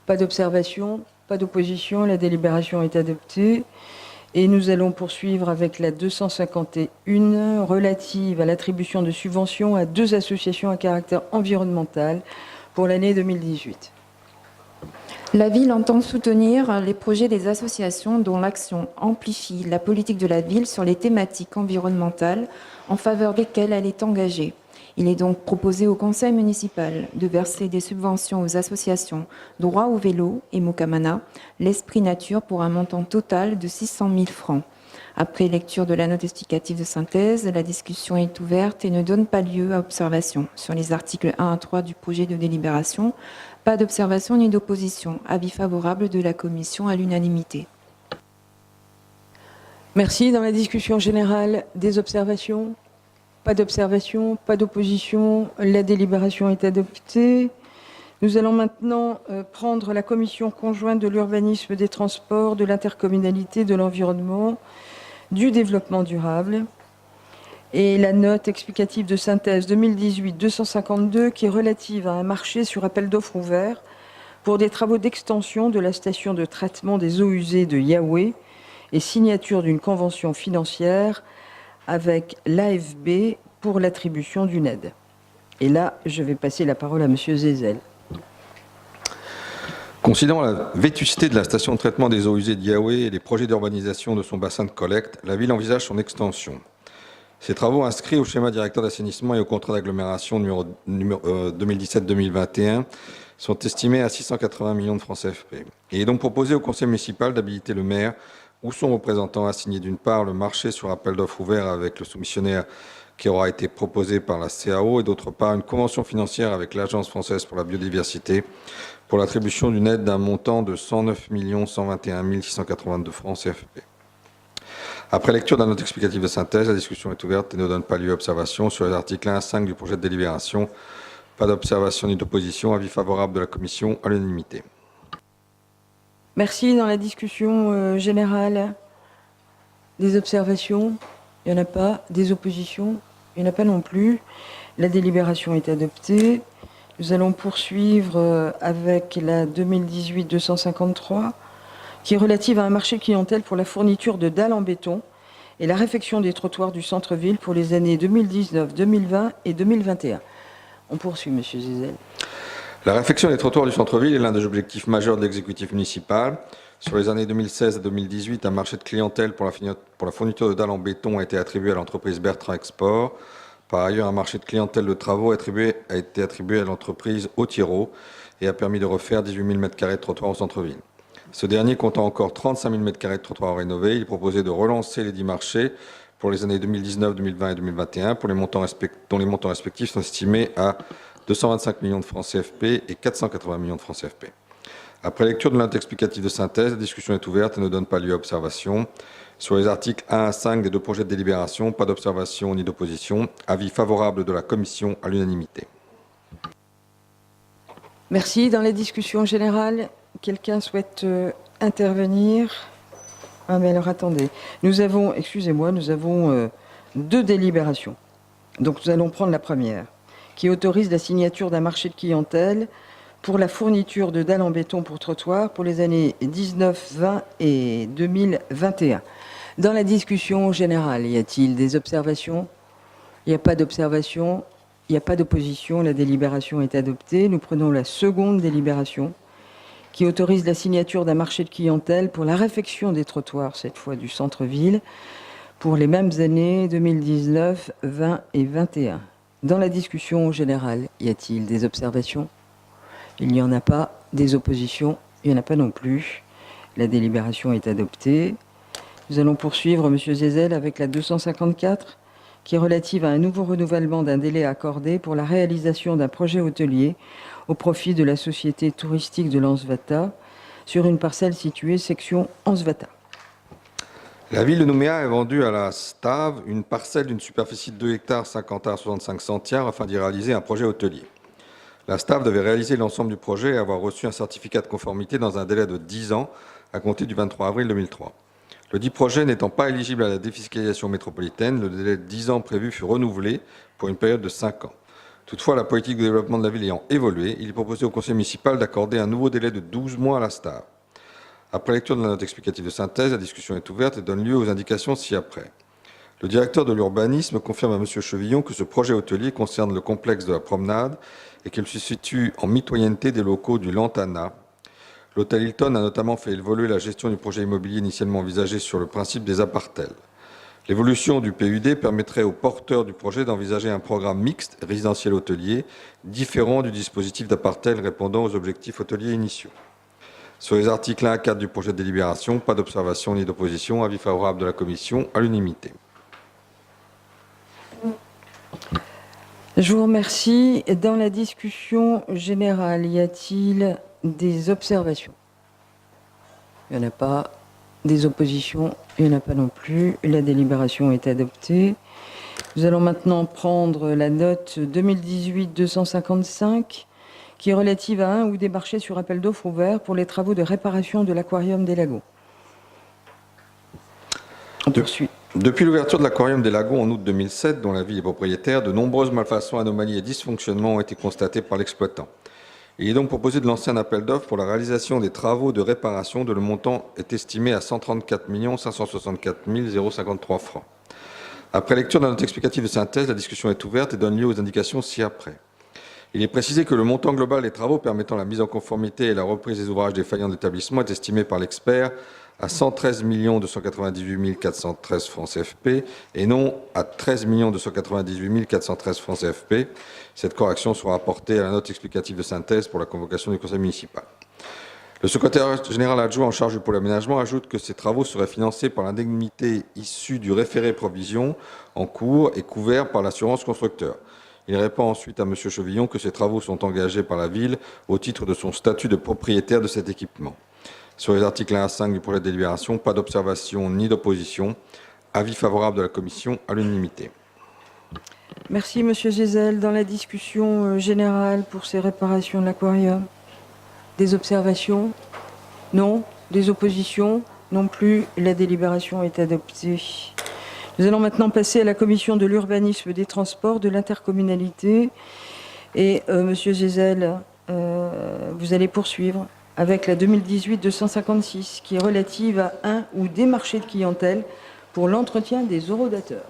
Pas d'observation, pas d'opposition. La délibération est adoptée. Et nous allons poursuivre avec la 251 relative à l'attribution de subventions à 2 associations à caractère environnemental pour l'année 2018. La ville entend soutenir les projets des associations dont l'action amplifie la politique de la ville sur les thématiques environnementales en faveur desquelles elle est engagée. Il est donc proposé au conseil municipal de verser des subventions aux associations Droit au vélo et Mokamana, l'Esprit Nature pour un montant total de 600 000 francs. Après lecture de la note explicative de synthèse, la discussion est ouverte et ne donne pas lieu à observation. Sur les articles 1 à 3 du projet de délibération, pas d'observation ni d'opposition. Avis favorable de la commission à l'unanimité. Merci. Dans la discussion générale, des observations? Pas d'observation, pas d'opposition. La délibération est adoptée. Nous allons maintenant prendre la commission conjointe de l'urbanisme, des transports, de l'intercommunalité, de l'environnement, du développement durable. Et la note explicative de synthèse 2018-252 qui est relative à un marché sur appel d'offres ouvert pour des travaux d'extension de la station de traitement des eaux usées de Yahweh et signature d'une convention financière avec l'AFB pour l'attribution d'une aide. Et là, je vais passer la parole à Monsieur Zézel. Considérant la vétusté de la station de traitement des eaux usées de Yahweh et les projets d'urbanisation de son bassin de collecte, la ville envisage son extension. Ces travaux inscrits au schéma directeur d'assainissement et au contrat d'agglomération numéro 2017-2021 sont estimés à 680 millions de francs CFP. Il est donc proposé au conseil municipal d'habiliter le maire ou son représentant à signer d'une part le marché sur appel d'offres ouvert avec le soumissionnaire qui aura été proposé par la CAO et d'autre part une convention financière avec l'Agence française pour la biodiversité pour l'attribution d'une aide d'un montant de 109 121 682 francs CFP. Après lecture d'un note explicative de synthèse, la discussion est ouverte et ne donne pas lieu à observation sur les articles 1 à 5 du projet de délibération. Pas d'observation ni d'opposition. Avis favorable de la commission à l'unanimité. Merci. Dans la discussion générale, des observations? Il n'y en a pas. Des oppositions? Il n'y en a pas non plus. La délibération est adoptée. Nous allons poursuivre avec la 2018-253 qui est relative à un marché clientèle pour la fourniture de dalles en béton et la réfection des trottoirs du centre-ville pour les années 2019, 2020 et 2021. On poursuit, Monsieur Zézel. La réfection des trottoirs du centre-ville est l'un des objectifs majeurs de l'exécutif municipal. Sur les années 2016 et 2018, un marché de clientèle pour la fourniture de dalles en béton a été attribué à l'entreprise Bertrand Export. Par ailleurs, un marché de clientèle de travaux a été attribué à l'entreprise Autiro et a permis de refaire 18 000 m² de trottoirs au centre-ville. Ce dernier comptant encore 35 000 m² de trottoirs rénovés, il proposait de relancer les 10 marchés pour les années 2019, 2020 et 2021 dont les montants respectifs sont estimés à 225 millions de francs CFP et 480 millions de francs CFP. Après lecture de la note explicative de synthèse, la discussion est ouverte et ne donne pas lieu à observation. Sur les articles 1 à 5 des deux projets de délibération, pas d'observation ni d'opposition. Avis favorable de la commission à l'unanimité. Merci. Dans la discussion générale, quelqu'un souhaite intervenir? Ah, mais alors attendez. Nous avons deux délibérations. Donc nous allons prendre la première, qui autorise la signature d'un marché de clientèle pour la fourniture de dalles en béton pour trottoir pour les années 19, 20 et 2021. Dans la discussion générale, y a-t-il des observations? Il n'y a pas d'observation, il n'y a pas d'opposition, la délibération est adoptée. Nous prenons la seconde délibération, qui autorise la signature d'un marché de clientèle pour la réfection des trottoirs, cette fois du centre-ville, pour les mêmes années 2019, 20 et 21. Dans la discussion générale, y a-t-il des observations? Il n'y en a pas. Des oppositions? Il n'y en a pas non plus. La délibération est adoptée. Nous allons poursuivre, Monsieur Zézel, avec la 254, qui est relative à un nouveau renouvellement d'un délai accordé pour la réalisation d'un projet hôtelier au profit de la société touristique de l'Ansvata sur une parcelle située section Ansvata. La ville de Nouméa a vendu à la STAV une parcelle d'une superficie de 2 hectares 50 ar 65 centiares afin d'y réaliser un projet hôtelier. La STAV devait réaliser l'ensemble du projet et avoir reçu un certificat de conformité dans un délai de 10 ans à compter du 23 avril 2003. Le dit projet n'étant pas éligible à la défiscalisation métropolitaine, le délai de 10 ans prévu fut renouvelé pour une période de 5 ans. Toutefois, la politique de développement de la ville ayant évolué, il est proposé au conseil municipal d'accorder un nouveau délai de 12 mois à la STAV. Après lecture de la note explicative de synthèse, la discussion est ouverte et donne lieu aux indications ci-après. Le directeur de l'urbanisme confirme à M. Chevillon que ce projet hôtelier concerne le complexe de la promenade et qu'il se situe en mitoyenneté des locaux du Lantana. L'hôtel Hilton a notamment fait évoluer la gestion du projet immobilier initialement envisagé sur le principe des appartels. L'évolution du PUD permettrait aux porteurs du projet d'envisager un programme mixte résidentiel-hôtelier différent du dispositif d'appartel répondant aux objectifs hôteliers initiaux. Sur les articles 1 à 4 du projet de délibération, pas d'observation ni d'opposition, avis favorable de la commission à l'unanimité. Je vous remercie. Dans la discussion générale, y a-t-il des observations? Il n'y en a pas. Des oppositions? Il n'y en a pas non plus. La délibération est adoptée. Nous allons maintenant prendre la note 2018-255 qui est relative à un ou des marchés sur appel d'offres ouverts pour les travaux de réparation de l'aquarium des Lagons. On poursuit. Depuis l'ouverture de l'aquarium des Lagons en août 2007, dont la ville est propriétaire, de nombreuses malfaçons, anomalies et dysfonctionnements ont été constatés par l'exploitant. Il est donc proposé de lancer un appel d'offres pour la réalisation des travaux de réparation dont le montant est estimé à 134 564 053 francs. Après lecture de la note explicative de synthèse, la discussion est ouverte et donne lieu aux indications ci-après. Il est précisé que le montant global des travaux permettant la mise en conformité et la reprise des ouvrages défaillants de l'établissement est estimé par l'expert à 113 298 413 francs CFP et non à 13 298 413 francs CFP. Cette correction sera apportée à la note explicative de synthèse pour la convocation du conseil municipal. Le secrétaire général adjoint en charge du pôle aménagement ajoute que ces travaux seraient financés par l'indemnité issue du référé provision en cours et couverts par l'assurance constructeur. Il répond ensuite à M. Chevillon que ces travaux sont engagés par la ville au titre de son statut de propriétaire de cet équipement. Sur les articles 1 à 5 du projet de délibération, pas d'observation ni d'opposition. Avis favorable de la commission à l'unanimité. Merci, Monsieur Zézel. Dans la discussion générale pour ces réparations de l'aquarium, des observations? Non. Des oppositions? Non plus. La délibération est adoptée. Nous allons maintenant passer à la commission de l'urbanisme, des transports, de l'intercommunalité. Et Monsieur Zézel, vous allez poursuivre avec la 2018-256, qui est relative à un ou des marchés de clientèle pour l'entretien des orodateurs.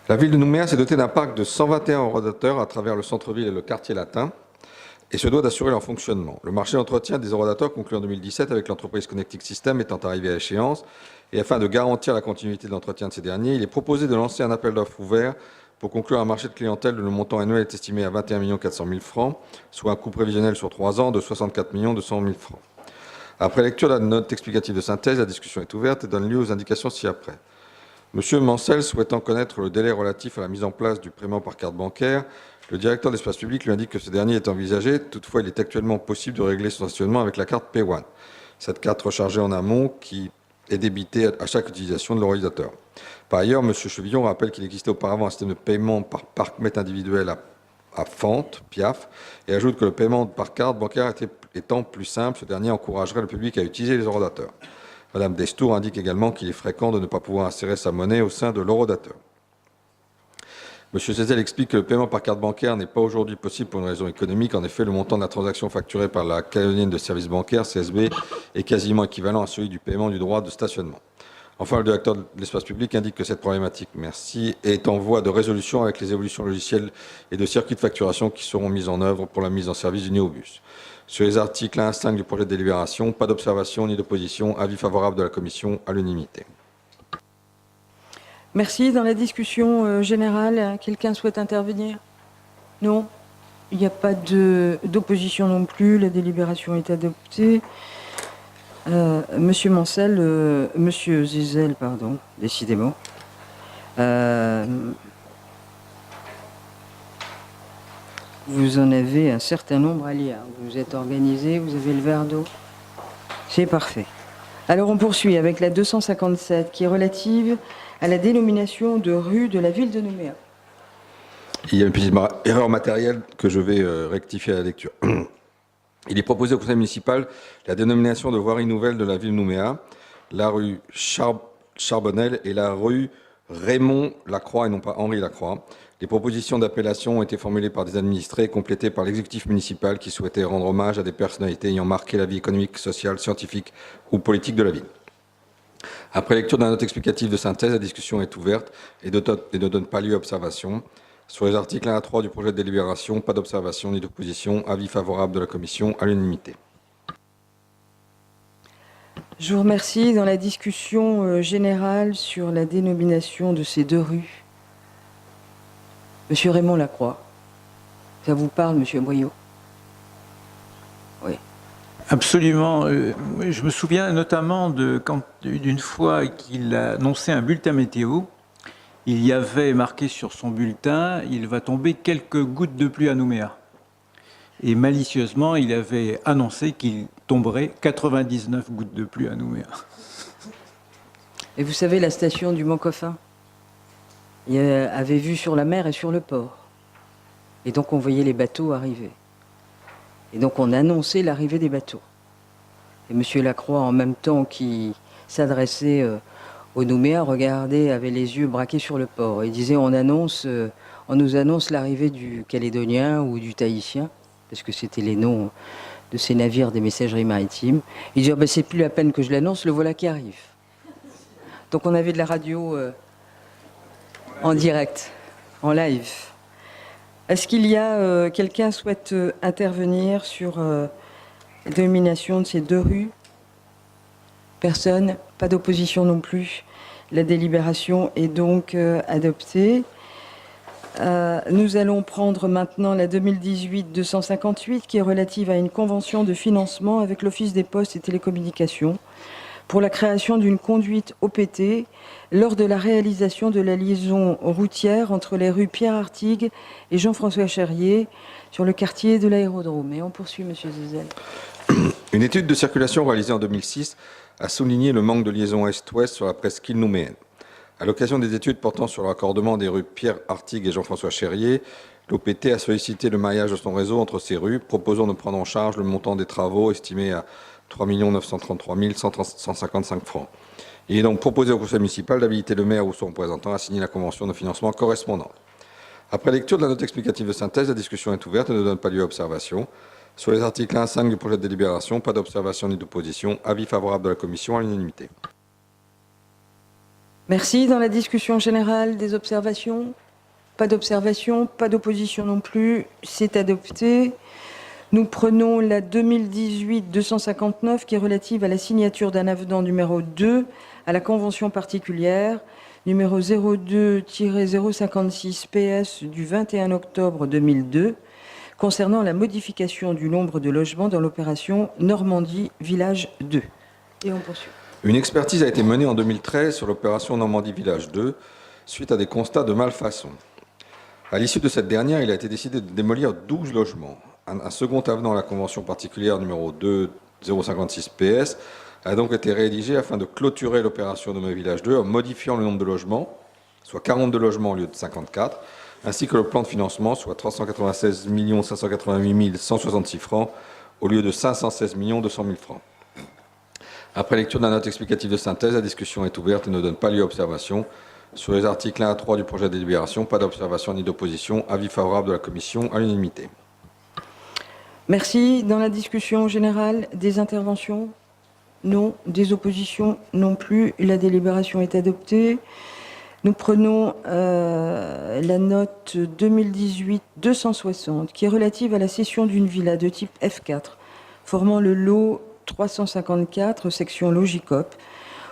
La ville de Nouméa s'est dotée d'un parc de 121 orodateurs à travers le centre-ville et le quartier latin et se doit d'assurer leur fonctionnement. Le marché d'entretien des orodateurs conclu en 2017 avec l'entreprise Connecting System étant arrivé à échéance et afin de garantir la continuité de l'entretien de ces derniers, il est proposé de lancer un appel d'offres ouvert pour conclure un marché de clientèle dont le montant annuel est estimé à 21 400 000 francs, soit un coût prévisionnel sur 3 ans de 64 200 000 francs. Après lecture de la note explicative de synthèse, la discussion est ouverte et donne lieu aux indications ci-après. Monsieur Mancel souhaitant connaître le délai relatif à la mise en place du paiement par carte bancaire, le directeur de l'espace public lui indique que ce dernier est envisagé. Toutefois, il est actuellement possible de régler son stationnement avec la carte Pay1. Cette carte rechargée en amont qui est débitée à chaque utilisation de l'organisateur. Par ailleurs, M. Chevillon rappelle qu'il existait auparavant un système de paiement par parc-mètre individuel à fente, PIAF, et ajoute que le paiement par carte bancaire étant plus simple, ce dernier encouragerait le public à utiliser les horodateurs. Madame Destour indique également qu'il est fréquent de ne pas pouvoir insérer sa monnaie au sein de l'horodateur. M. Cézel explique que le paiement par carte bancaire n'est pas aujourd'hui possible pour une raison économique. En effet, le montant de la transaction facturée par la Calédonienne de services bancaires, CSB, est quasiment équivalent à celui du paiement du droit de stationnement. Enfin, le directeur de l'espace public indique que cette problématique, est en voie de résolution avec les évolutions logicielles et de circuits de facturation qui seront mises en œuvre pour la mise en service du Néobus. Sur les articles 1 à 5 du projet de délibération, pas d'observation ni d'opposition, avis favorable de la commission à l'unanimité. Merci. Dans la discussion générale, quelqu'un souhaite intervenir? Non? Il n'y a pas d'opposition non plus. La délibération est adoptée. Monsieur Mancel, Monsieur Zézel, pardon, décidément. Vous en avez un certain nombre à lire. Vous êtes organisé, vous avez le verre d'eau. C'est parfait. Alors on poursuit avec la 257 qui est relative à la dénomination de rue de la ville de Nouméa. Il y a une petite erreur matérielle que je vais rectifier à la lecture. Il est proposé au conseil municipal la dénomination de voirie nouvelle de la ville de Nouméa, la rue Charbonnel et la rue Raymond Lacroix et non pas Henri Lacroix. Les propositions d'appellation ont été formulées par des administrés et complétées par l'exécutif municipal qui souhaitait rendre hommage à des personnalités ayant marqué la vie économique, sociale, scientifique ou politique de la ville. Après lecture d'un note explicative de synthèse, la discussion est ouverte et ne donne pas lieu à observation. Sur les articles 1 à 3 du projet de délibération, pas d'observation ni d'opposition, avis favorable de la commission à l'unanimité. Je vous remercie. Dans la discussion générale sur la dénomination de ces deux rues, Monsieur Raymond Lacroix, ça vous parle, Monsieur Boyot? Oui. Absolument. Je me souviens notamment d'une fois qu'il a annoncé un bulletin météo. Il y avait marqué sur son bulletin « Il va tomber quelques gouttes de pluie à Nouméa ». Et malicieusement, il avait annoncé qu'il tomberait 99 gouttes de pluie à Nouméa. Et vous savez, la station du Mont-Coffin avait vue sur la mer et sur le port. Et donc on voyait les bateaux arriver. Et donc on annonçait l'arrivée des bateaux. Et M. Lacroix, en même temps qu'il s'adressait au Nouméa, regardait, avait les yeux braqués sur le port. Il disait on nous annonce l'arrivée du Calédonien ou du Tahitien, parce que c'était les noms de ces navires des messageries maritimes. Il disait ben, c'est plus la peine que je l'annonce, le voilà qui arrive. Donc on avait de la radio en direct, en live. Est-ce qu'il y a quelqu'un souhaite intervenir sur la dénomination de ces deux rues? Personne? Pas d'opposition non plus. La délibération est donc adoptée. Nous allons prendre maintenant la 2018-258 qui est relative à une convention de financement avec l'Office des postes et télécommunications pour la création d'une conduite OPT lors de la réalisation de la liaison routière entre les rues Pierre Artigue et Jean-François Cherrier sur le quartier de l'Aérodrome. Et on poursuit, Monsieur Zézel. Une étude de circulation réalisée en 2006 a souligné le manque de liaison est-ouest sur la presqu'île nouméenne. À l'occasion des études portant sur le raccordement des rues Pierre Artigue et Jean-François Cherrier, l'OPT a sollicité le maillage de son réseau entre ces rues, proposant de prendre en charge le montant des travaux estimé à 3 933 155 francs. Il est donc proposé au conseil municipal d'habiliter le maire ou son représentant à signer la convention de financement correspondante. Après lecture de la note explicative de synthèse, la discussion est ouverte et ne donne pas lieu à observation. Sur les articles 1 à 5 du projet de délibération, pas d'observation ni d'opposition. Avis favorable de la commission à l'unanimité. Merci. Dans la discussion générale, des observations? Pas d'observation, pas d'opposition non plus. C'est adopté. Nous prenons la 2018-259 qui est relative à la signature d'un avenant numéro 2 à la convention particulière numéro 02-056 PS du 21 octobre 2002 concernant la modification du nombre de logements dans l'opération Normandie Village 2. Et on poursuit. Une expertise a été menée en 2013 sur l'opération Normandie Village 2 suite à des constats de malfaçon. À l'issue de cette dernière, il a été décidé de démolir 12 logements. Un second avenant à la convention particulière numéro 2056 PS a donc été rédigé afin de clôturer l'opération Normandie Village 2 en modifiant le nombre de logements, soit 42 logements au lieu de 54, ainsi que le plan de financement, soit 396 588 166 francs au lieu de 516 200 000 francs. Après lecture de la note explicative de synthèse, la discussion est ouverte et ne donne pas lieu à observation. Sur les articles 1 à 3 du projet de délibération, pas d'observation ni d'opposition. Avis favorable de la commission à l'unanimité. Merci. Dans la discussion générale, des interventions? Non. Des oppositions? Non plus. La délibération est adoptée. Nous prenons la note 2018-260 qui est relative à la cession d'une villa de type F4 formant le lot 354, section Logicop,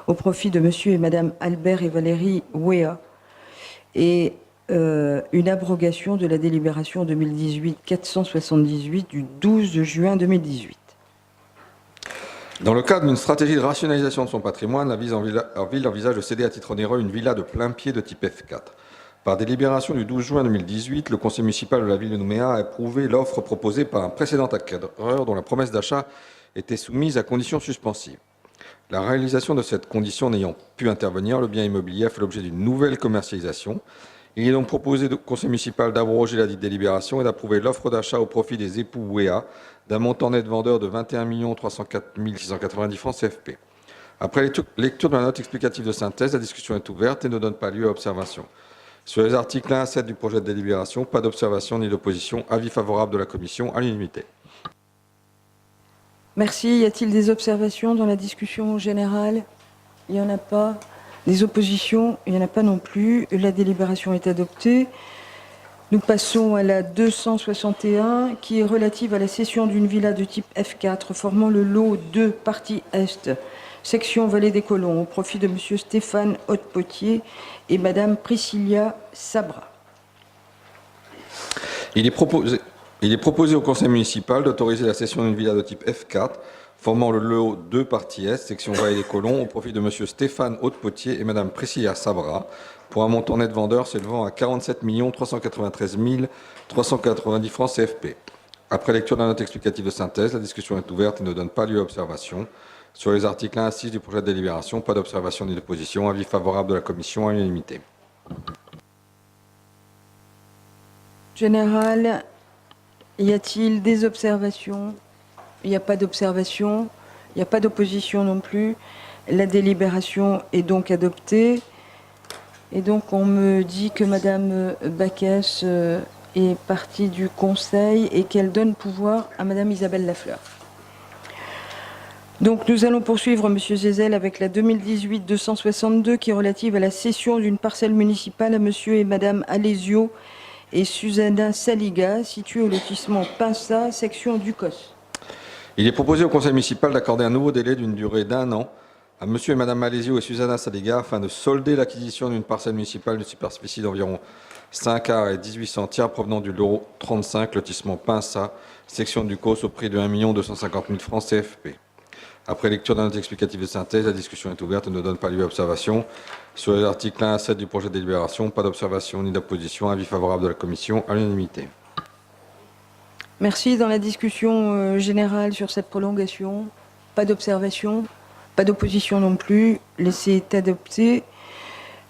au profit de monsieur et madame Albert et Valérie Wea, et une abrogation de la délibération 2018-478 du 12 juin 2018. Dans le cadre d'une stratégie de rationalisation de son patrimoine, la ville envisage de céder à titre onéreux une villa de plein pied de type F4. Par délibération du 12 juin 2018, le conseil municipal de la ville de Nouméa a approuvé l'offre proposée par un précédent acquéreur dont la promesse d'achat était soumise à conditions suspensives. La réalisation de cette condition n'ayant pu intervenir, le bien immobilier a fait l'objet d'une nouvelle commercialisation. Il est donc proposé au conseil municipal d'abroger la dite délibération et d'approuver l'offre d'achat au profit des époux Wea d'un montant net vendeur de 21 304 690 francs CFP. Après lecture de la note explicative de synthèse, la discussion est ouverte et ne donne pas lieu à observation. Sur les articles 1 à 7 du projet de délibération, pas d'observation ni d'opposition. Avis favorable de la commission à l'unanimité. Merci. Y a-t-il des observations dans la discussion générale? Il n'y en a pas. Des oppositions? Il n'y en a pas non plus. La délibération est adoptée. Nous passons à la 261 qui est relative à la cession d'une villa de type F4 formant le lot 2, partie Est, section Vallée des Colons, au profit de monsieur Stéphane Haute-Potier et madame Priscilla Sabra. Il est proposé au conseil municipal d'autoriser la cession d'une villa de type F4 formant le lot 2 partie Est, section Vallée des Colons, au profit de M. Stéphane Haute-Potier et Mme Priscilla Sabra, pour un montant net vendeur s'élevant à 47 393 390 francs CFP. Après lecture de la note explicative de synthèse, la discussion est ouverte et ne donne pas lieu à observation. Sur les articles 1 à 6 du projet de délibération, pas d'observation ni d'opposition. Avis favorable de la commission à l'unanimité. Général, y a-t-il des observations? Il n'y a pas d'observation, il n'y a pas d'opposition non plus. La délibération est donc adoptée. Et donc on me dit que madame Baquès est partie du conseil et qu'elle donne pouvoir à madame Isabelle Lafleur. Donc nous allons poursuivre monsieur Zézel avec la 2018-262 qui est relative à la cession d'une parcelle municipale à monsieur et madame Alesio et Susanna Saliga, située au lotissement Pinsa, section Ducos. Il est proposé au conseil municipal d'accorder un nouveau délai d'une durée d'1 an à monsieur et madame Alesio et Susanna Saliga afin de solder l'acquisition d'une parcelle municipale de superficie d'environ 5 arts et 18 centières provenant du lot 35, lotissement Pinsa, section Ducos, au prix de 1 250 000 francs CFP. Après lecture d'un note explicatif de synthèse, la discussion est ouverte et ne donne pas lieu à observation. Sur les articles 1 à 7 du projet de délibération, pas d'observation ni d'opposition. Avis favorable de la commission à l'unanimité. Merci. Dans la discussion générale sur cette prolongation, pas d'observation, pas d'opposition non plus. Laissez adopter.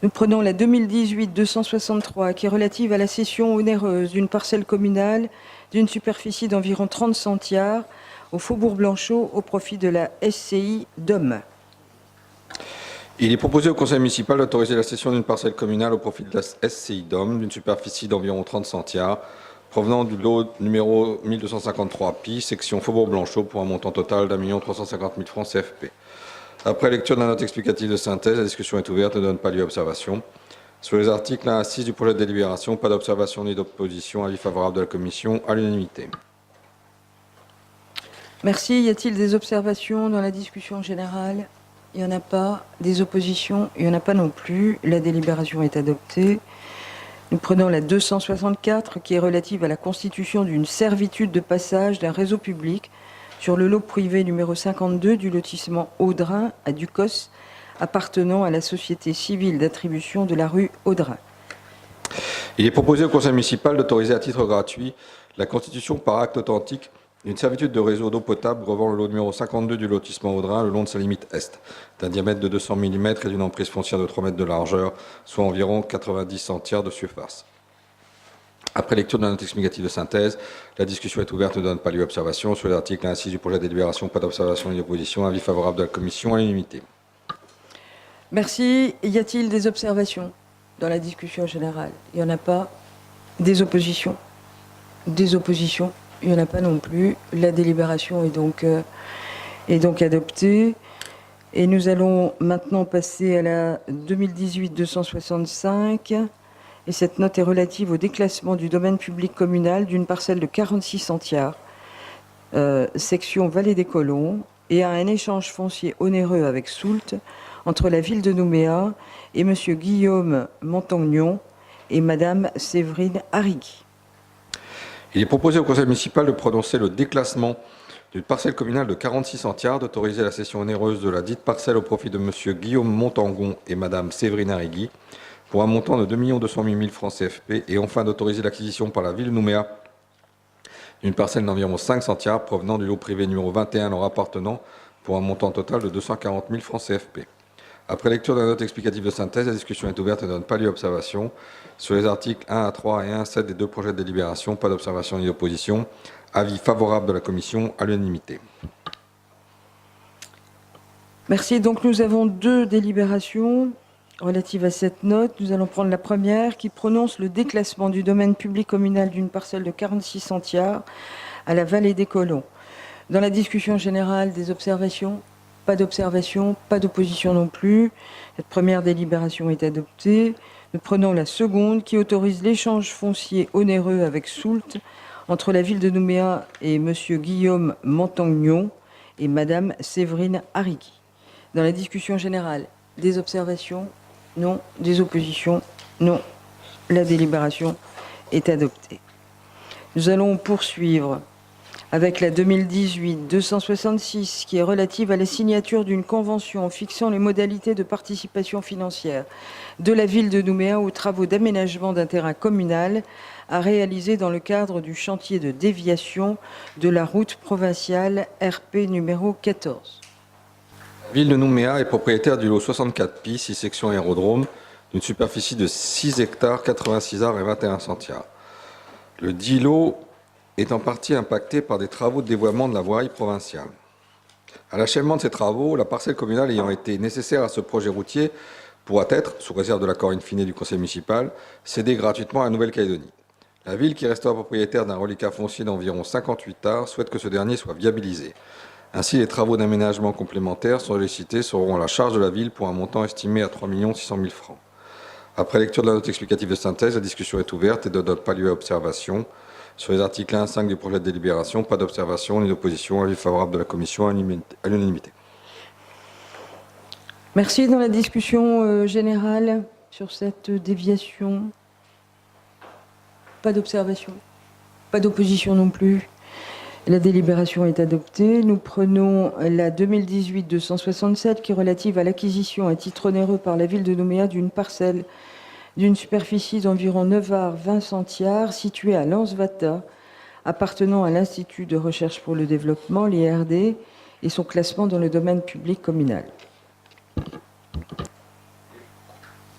Nous prenons la 2018-263 qui est relative à la cession onéreuse d'une parcelle communale d'une superficie d'environ 30 centiares au Faubourg Blanchot au profit de la SCI Dôme. Il est proposé au conseil municipal d'autoriser la cession d'une parcelle communale au profit de la SCI Dôme d'une superficie d'environ 30 centiares provenant du lot numéro 1253 Pi, section Faubourg Blanchot, pour un montant total d'1 350 000 francs CFP. Après lecture de la note explicative de synthèse, la discussion est ouverte et ne donne pas lieu à observation. Sur les articles 1 à 6 du projet de délibération, pas d'observation ni d'opposition. Avis favorable de la commission à l'unanimité. Merci. Y a-t-il des observations dans la discussion générale? Il n'y en a pas. Des oppositions? Il n'y en a pas non plus. La délibération est adoptée. Nous prenons la 264 qui est relative à la constitution d'une servitude de passage d'un réseau public sur le lot privé numéro 52 du lotissement Audrin à Ducos, appartenant à la société civile d'attribution de la rue Audrin. Il est proposé au conseil municipal d'autoriser à titre gratuit la constitution par acte authentique d'une servitude de réseau d'eau potable relevant le lot numéro 52 du lotissement Audrin le long de sa limite est, d'un diamètre de 200 mm et d'une emprise foncière de 3 mètres de largeur, soit environ 90 centières de surface. Après lecture de la note explicative de synthèse, la discussion est ouverte et ne donne pas lieu à observation. Sur les articles 1 à 6 du projet de délibération, pas d'observation ni d'opposition. Avis favorable de la commission à l'unanimité. Merci. Y a-t-il des observations dans la discussion générale? Il n'y en a pas. Des oppositions? Des oppositions? Il n'y en a pas non plus. La délibération est donc adoptée. Et nous allons maintenant passer à la 2018-265. Et cette note est relative au déclassement du domaine public communal d'une parcelle de 46 centiares, section Vallée des Colons, et à un échange foncier onéreux avec Soult entre la ville de Nouméa et M. Guillaume Montagnon et Mme Séverine Arrigui. Il est proposé au conseil municipal de prononcer le déclassement d'une parcelle communale de 46 centiares, d'autoriser la cession onéreuse de la dite parcelle au profit de M. Guillaume Montangon et Mme Séverine Arrigui pour un montant de 2 208 000 francs CFP, et enfin d'autoriser l'acquisition par la ville de Nouméa d'une parcelle d'environ 5 centiares provenant du lot privé numéro 21 leur appartenant pour un montant total de 240 000 francs CFP. Après lecture de la note explicative de synthèse, la discussion est ouverte et ne donne pas lieu à observation. Sur les articles 1 à 3 et 1 à 7 des deux projets de délibération, pas d'observation ni d'opposition. Avis favorable de la commission à l'unanimité. Merci. Donc nous avons deux délibérations relatives à cette note. Nous allons prendre la première qui prononce le déclassement du domaine public communal d'une parcelle de 46 centiares à la Vallée des Colons. Dans la discussion générale, des observations? Pas d'observation, pas d'opposition non plus. Cette première délibération est adoptée. Nous prenons la seconde qui autorise l'échange foncier onéreux avec Soult entre la ville de Nouméa et M. Guillaume Montagnon et Mme Séverine Arrigui. Dans la discussion générale, des observations? Non. Des oppositions? Non. La délibération est adoptée. Nous allons poursuivre avec la 2018-266 qui est relative à la signature d'une convention fixant les modalités de participation financière de la ville de Nouméa aux travaux d'aménagement d'un terrain communal à réaliser dans le cadre du chantier de déviation de la route provinciale RP numéro 14. La ville de Nouméa est propriétaire du lot 64 Pi, 6 sections aérodrome, d'une superficie de 6 hectares, 86 arts et 21 centiares. Le dit lot est en partie impacté par des travaux de dévoiement de la voirie provinciale. À l'achèvement de ces travaux, la parcelle communale ayant été nécessaire à ce projet routier pourra être, sous réserve de l'accord in fine du conseil municipal, cédée gratuitement à la Nouvelle-Calédonie. La ville, qui restera propriétaire d'un reliquat foncier d'environ 58 arts, souhaite que ce dernier soit viabilisé. Ainsi, les travaux d'aménagement complémentaires sollicités seront à la charge de la ville pour un montant estimé à 3 600 000 francs. Après lecture de la note explicative de synthèse, la discussion est ouverte et ne donne pas lieu à observation. Sur les articles 1 à 5 du projet de délibération, pas d'observation ni d'opposition. Avis favorable de la commission à l'unanimité. Merci. Dans la discussion générale sur cette déviation, pas d'observation, pas d'opposition non plus. La délibération est adoptée. Nous prenons la 2018-267 qui est relative à l'acquisition à titre onéreux par la ville de Nouméa d'une parcelle d'une superficie d'environ 9 arts 20 centiares située à Lansvata, appartenant à l'Institut de recherche pour le développement, l'IRD, et son classement dans le domaine public communal.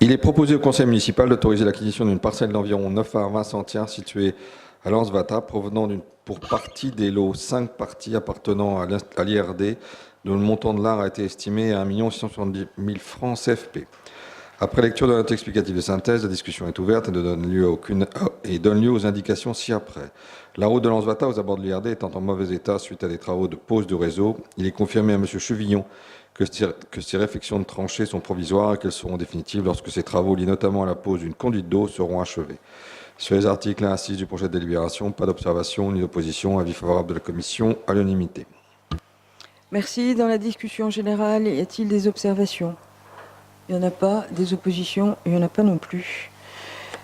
Il est proposé au conseil municipal d'autoriser l'acquisition d'une parcelle d'environ 9 arts 20 centiares située à Lansvata, provenant pour partie des lots 5 parties appartenant à l'IRD, dont le montant de l'art a été estimé à 1 670 000 francs CFP. Après lecture de la note explicative de synthèse, la discussion est ouverte et donne lieu aux indications ci-après. La route de Lansvata aux abords de l'IRD étant en mauvais état suite à des travaux de pose du réseau, il est confirmé à M. Chevillon que ces réfections de tranchées sont provisoires et qu'elles seront définitives lorsque ces travaux, liés notamment à la pose d'une conduite d'eau, seront achevés. Sur les articles 1 à 6 du projet de délibération, pas d'observation ni d'opposition. Avis favorable de la commission à l'unanimité. Merci. Dans la discussion générale, y a-t-il des observations? Il n'y en a pas. Des oppositions? Il n'y en a pas non plus.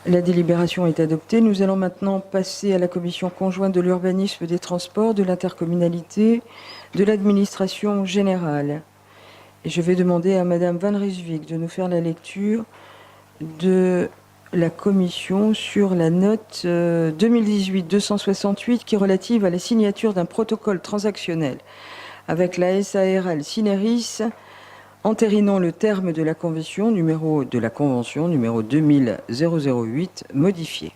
La délibération est adoptée. Nous allons maintenant passer à la commission conjointe de l'urbanisme, des transports, de l'intercommunalité, de l'administration générale. Et je vais demander à Madame Van Rijswijk de nous faire la lecture de la commission sur la note 2018-268 qui est relative à la signature d'un protocole transactionnel avec la SARL Cineris entérinant le terme de la convention numéro 2000-008 modifiée.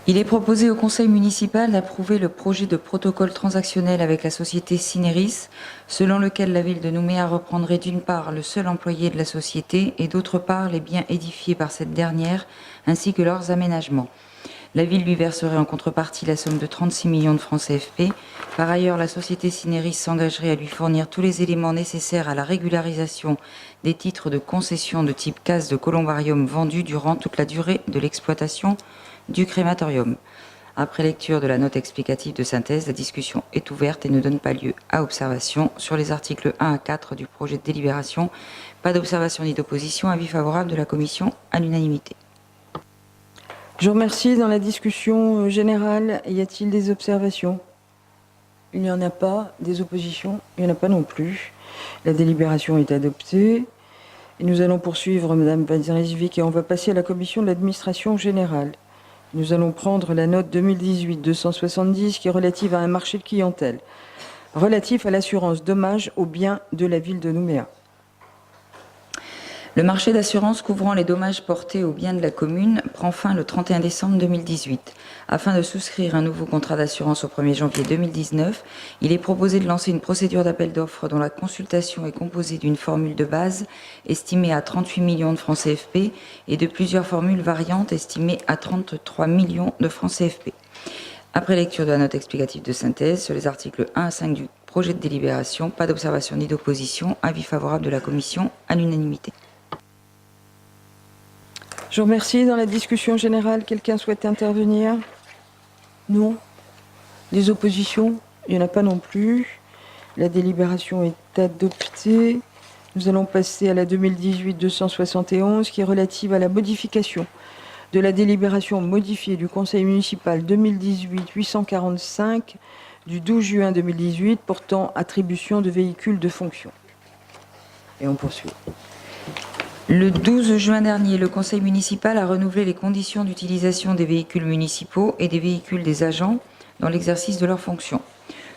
Il est proposé au conseil municipal d'approuver le projet de protocole transactionnel avec la société Cineris, selon lequel la ville de Nouméa reprendrait d'une part le seul employé de la société et d'autre part les biens édifiés par cette dernière ainsi que leurs aménagements. La ville lui verserait en contrepartie la somme de 36 millions de francs CFP. Par ailleurs, la société Cineris s'engagerait à lui fournir tous les éléments nécessaires à la régularisation des titres de concession de type case de columbarium vendus durant toute la durée de l'exploitation du crématorium. Après lecture de la note explicative de synthèse, la discussion est ouverte et ne donne pas lieu à observation sur les articles 1 à 4 du projet de délibération. Pas d'observation ni d'opposition. Avis favorable de la commission à l'unanimité. Je vous remercie. Dans la discussion générale, y a-t-il des observations? Il n'y en a pas. Des oppositions? Il n'y en a pas non plus. La délibération est adoptée. Et nous allons poursuivre, Madame Van Rijswijk, et on va passer à la commission de l'administration générale. Nous allons prendre la note 2018-270 qui est relative à un marché de clientèle, relatif à l'assurance dommages aux biens de la ville de Nouméa. Le marché d'assurance couvrant les dommages portés aux biens de la commune prend fin le 31 décembre 2018. Afin de souscrire un nouveau contrat d'assurance au 1er janvier 2019, il est proposé de lancer une procédure d'appel d'offres dont la consultation est composée d'une formule de base estimée à 38 millions de francs CFP et de plusieurs formules variantes estimées à 33 millions de francs CFP. Après lecture de la note explicative de synthèse sur les articles 1 à 5 du projet de délibération, pas d'observation ni d'opposition, avis favorable de la commission à l'unanimité. Je vous remercie. Dans la discussion générale, quelqu'un souhaite intervenir? Non. Des oppositions? Il n'y en a pas non plus. La délibération est adoptée. Nous allons passer à la 2018-271 qui est relative à la modification de la délibération modifiée du conseil municipal 2018-845 du 12 juin 2018 portant attribution de véhicules de fonction. Et on poursuit. Le 12 juin dernier, le conseil municipal a renouvelé les conditions d'utilisation des véhicules municipaux et des véhicules des agents dans l'exercice de leurs fonctions.